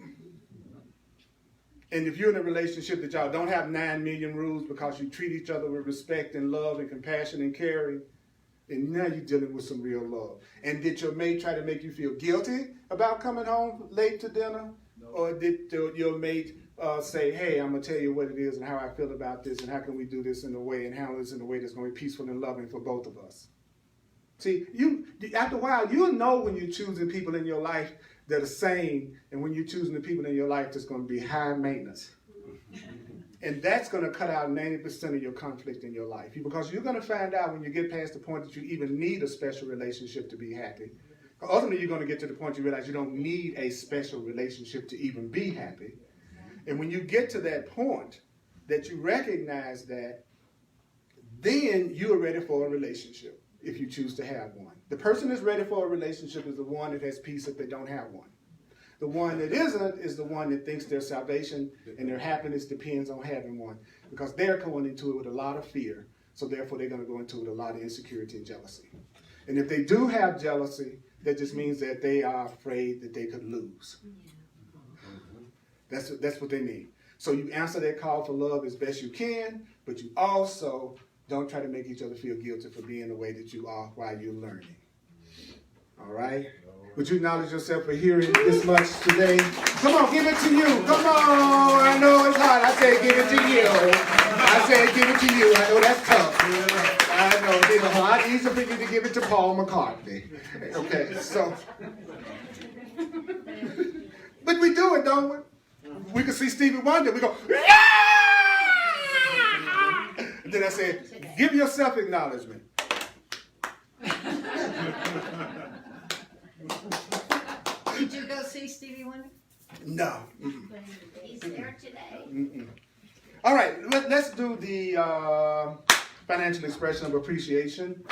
[SPEAKER 1] And if you're in a relationship that y'all don't have 9 million rules because you treat each other with respect and love and compassion and caring, and now you're dealing with some real love. And did your mate try to make you feel guilty about coming home late to dinner? No. Or did your mate say, hey, I'm going to tell you what it is and how I feel about this and how can we do this in a way and handle this in a way that's going to be peaceful and loving for both of us? See, after a while, you'll know when you're choosing people in your life that are sane and when you're choosing the people in your life that's going to be high maintenance. And that's going to cut out 90% of your conflict in your life. Because you're going to find out when you get past the point that you even need a special relationship to be happy. Ultimately, you're going to get to the point you realize you don't need a special relationship to even be happy. And when you get to that point that you recognize that, then you are ready for a relationship if you choose to have one. The person that's ready for a relationship is the one that has peace if they don't have one. The one that isn't is the one that thinks their salvation and their happiness depends on having one, because they're going into it with a lot of fear. So therefore, they're going to go into it with a lot of insecurity and jealousy. And if they do have jealousy, that just means that they are afraid that they could lose. That's what they mean. So you answer that call for love as best you can, but you also don't try to make each other feel guilty for being the way that you are while you're learning. All right? Would you acknowledge yourself for hearing this much today? Come on, give it to you. Come on. I know it's hard. I said give it to you. I said give it to you. I know that's tough. I know it's a lot easier for you to give it to Paul McCartney. Okay, so. But we do it, don't we? We can see Stevie Wonder. We go, yeah! And then I said, give yourself acknowledgement.
[SPEAKER 6] Did you go see Stevie Wonder?
[SPEAKER 1] No.
[SPEAKER 2] He's there today.
[SPEAKER 1] All right, let's do the financial expression of appreciation.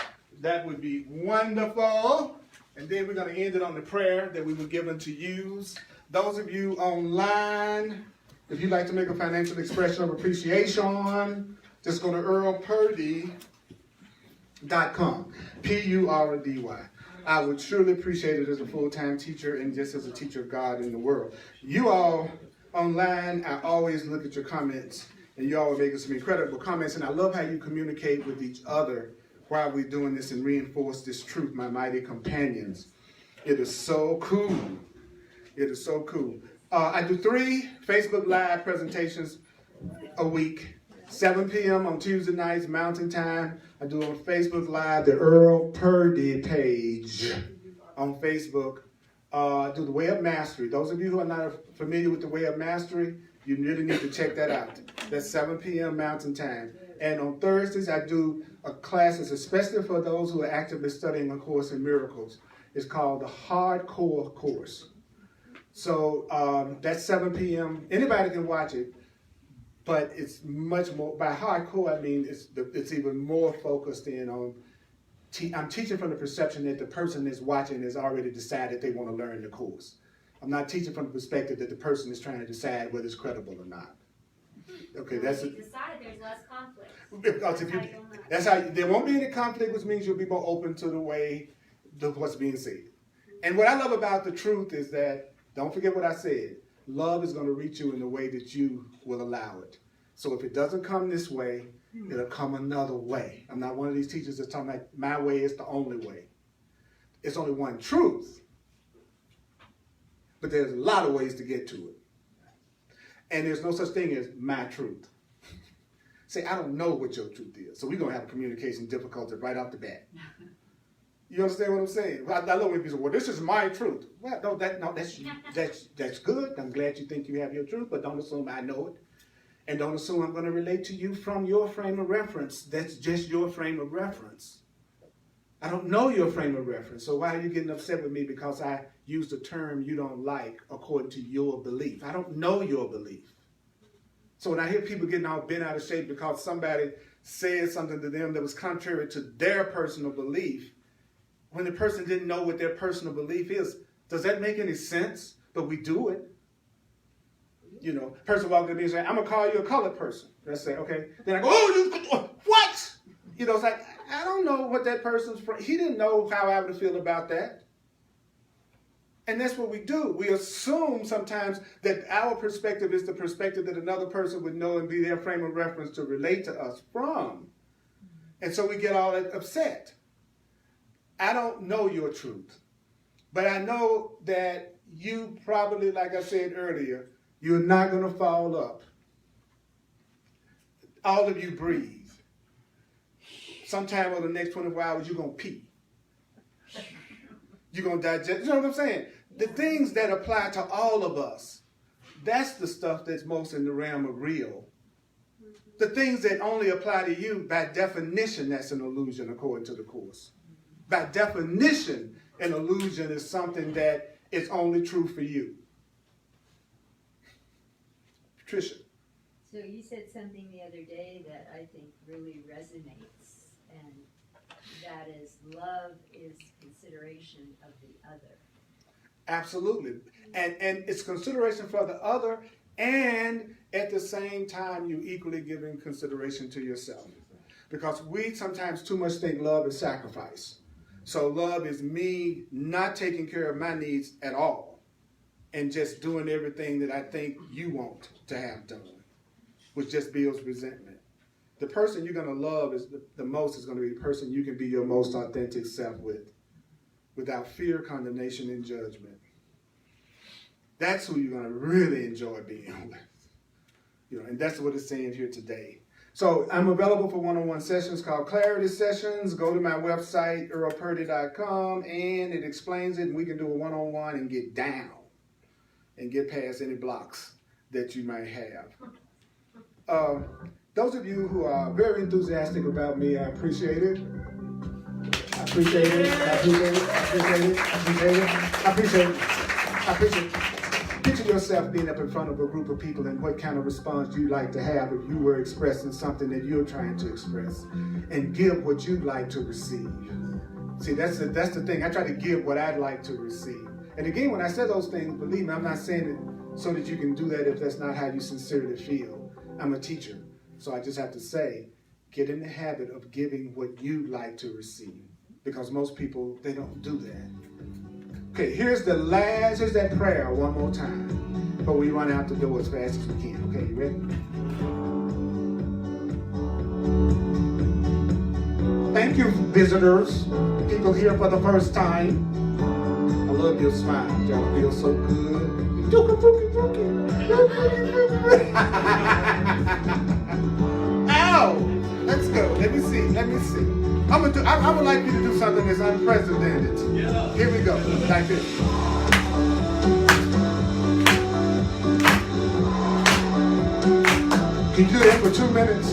[SPEAKER 1] That would be wonderful. And then we're going to end it on the prayer that we were given to use. Those of you online, if you'd like to make a financial expression of appreciation, just go to earlpurdy.com. P-U-R-D-Y. I would surely appreciate it as a full-time teacher and just as a teacher of God in the world. You all online, I always look at your comments, and you all are making some incredible comments, and I love how you communicate with each other while we're doing this and reinforce this truth, my mighty companions. It is so cool. It is so cool. I do 3 Facebook Live presentations a week. 7 p.m. on Tuesday nights, Mountain Time. I do on Facebook Live, the Earl Purdy page on Facebook. I do the Way of Mastery. Those of you who are not familiar with the Way of Mastery, you really need to check that out. That's 7 p.m. Mountain Time. And on Thursdays, I do classes, especially for those who are actively studying A Course in Miracles. It's called the Hardcore Course. So that's 7 p.m. Anybody can watch it. But it's much more, by hardcore, I mean it's even more focused in on, I'm teaching from the perception that the person that's watching has already decided they want to learn the course. I'm not teaching from the perspective that the person is trying to decide whether it's credible or not. Okay, that's
[SPEAKER 2] If you decide there's less conflict.
[SPEAKER 1] Because that's how there won't be any conflict, which means you'll be more open to the way of what's being said. And what I love about the truth is that, don't forget what I said, love is going to reach you in the way that you will allow it. So if it doesn't come this way, it'll come another way. I'm not one of these teachers that's talking about my way is the only way. It's only one truth. But there's a lot of ways to get to it. And there's no such thing as my truth. Say, I don't know what your truth is. So we're going to have a communication difficulty right off the bat. You understand what I'm saying? I love when people say, well, this is my truth. Well, that's good. I'm glad you think you have your truth, but don't assume I know it. And don't assume I'm going to relate to you from your frame of reference. That's just your frame of reference. I don't know your frame of reference. So why are you getting upset with me because I used a term you don't like according to your belief? I don't know your belief. So when I hear people getting all bent out of shape because somebody said something to them that was contrary to their personal belief, when the person didn't know what their personal belief is, does that make any sense? But we do it. You know, person walking to me and say, I'm going to call you a colored person. Let's say, okay. Then I go, oh, what? You know, it's like, I don't know what that person's, he didn't know how I would feel about that. And that's what we do. We assume sometimes that our perspective is the perspective that another person would know and be their frame of reference to relate to us from. And so we get all upset. I don't know your truth, but I know that you probably, like I said earlier, you're not going to fall up. All of you breathe. Sometime over the next 24 hours, you're going to pee. You're going to digest. You know what I'm saying? The things that apply to all of us, that's the stuff that's most in the realm of real. The things that only apply to you, by definition, that's an illusion according to the Course. By definition, an illusion is something that is only true for you. Patricia.
[SPEAKER 6] So you said something the other day that I think really resonates, and that is love is consideration of the other.
[SPEAKER 1] Absolutely. And it's consideration for the other, and at the same time, you equally giving consideration to yourself. Because we sometimes too much think love is sacrifice. So love is me not taking care of my needs at all and just doing everything that I think you want to have done, which just builds resentment. The person you're going to love is the most is going to be the person you can be your most authentic self with, without fear, condemnation, and judgment. That's who you're going to really enjoy being with. You know, and that's what it's saying here today. So I'm available for one-on-one sessions called Clarity Sessions. Go to my website, earlpurdy.com, and it explains it, and we can do a one-on-one and get down and get past any blocks that you might have. Those of you who are very enthusiastic about me, I appreciate it. I appreciate it. I appreciate it. I appreciate it. I appreciate it. I appreciate it. I appreciate it. Picture yourself being up in front of a group of people and what kind of response you'd like to have if you were expressing something that you're trying to express, and give what you'd like to receive. See, that's the thing. I try to give what I'd like to receive. And again, when I say those things, believe me, I'm not saying it so that you can do that if that's not how you sincerely feel. I'm a teacher, so I just have to say, get in the habit of giving what you'd like to receive, because most people, they don't do that. Okay, here's that prayer one more time, but we run out the door as fast as we can. Okay, you ready? Thank you, visitors, people here for the first time. I love your smile. Y'all feel so good. Ow! Let's go. Let me see. I would like you to do something that's unprecedented. Yeah. Here we go. Like this. Can you do that for 2 minutes?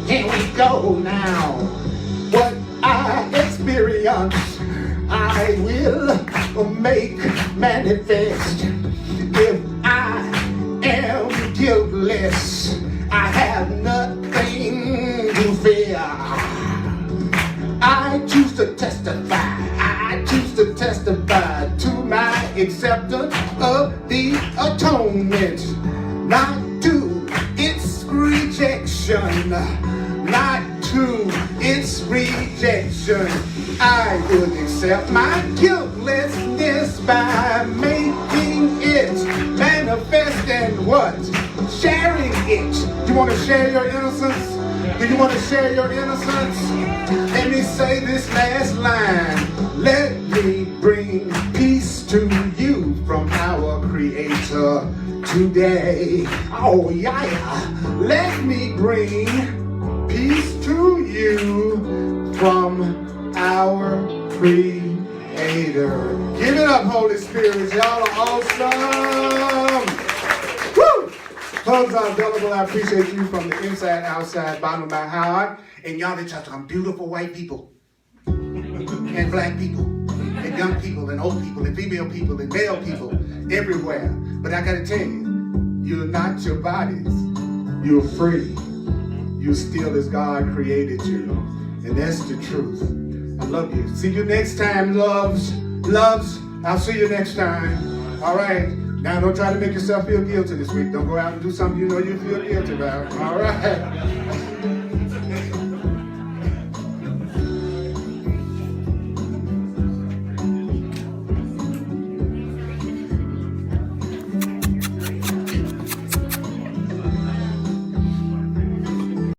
[SPEAKER 1] Here we go now. What I experience, I will make manifest. If I am guiltless, I have nothing to fear. I choose to testify. I choose to testify to my acceptance of the atonement, not to its rejection, not to its rejection. I would accept my guiltlessness by making it manifest and what? Sharing it. You want to share your innocence? Do you want to share your innocence? Let me say this last line. Let me bring peace to you from our Creator today. Oh yeah. Let me bring peace to you from our Creator. Give it up, Holy Spirit. Y'all are awesome. Woo! Hugs are available. I appreciate you from the inside, outside, bottom of my heart. And y'all, they just some beautiful white people and black people and young people and old people and female people and male people everywhere. But I gotta tell you, you're not your bodies. You're free. You're still as God created you. And that's the truth. I love you. See you next time, loves. I'll see you next time. All right. Now don't try to make yourself feel guilty this week. Don't go out and do something you know you feel guilty about. All right.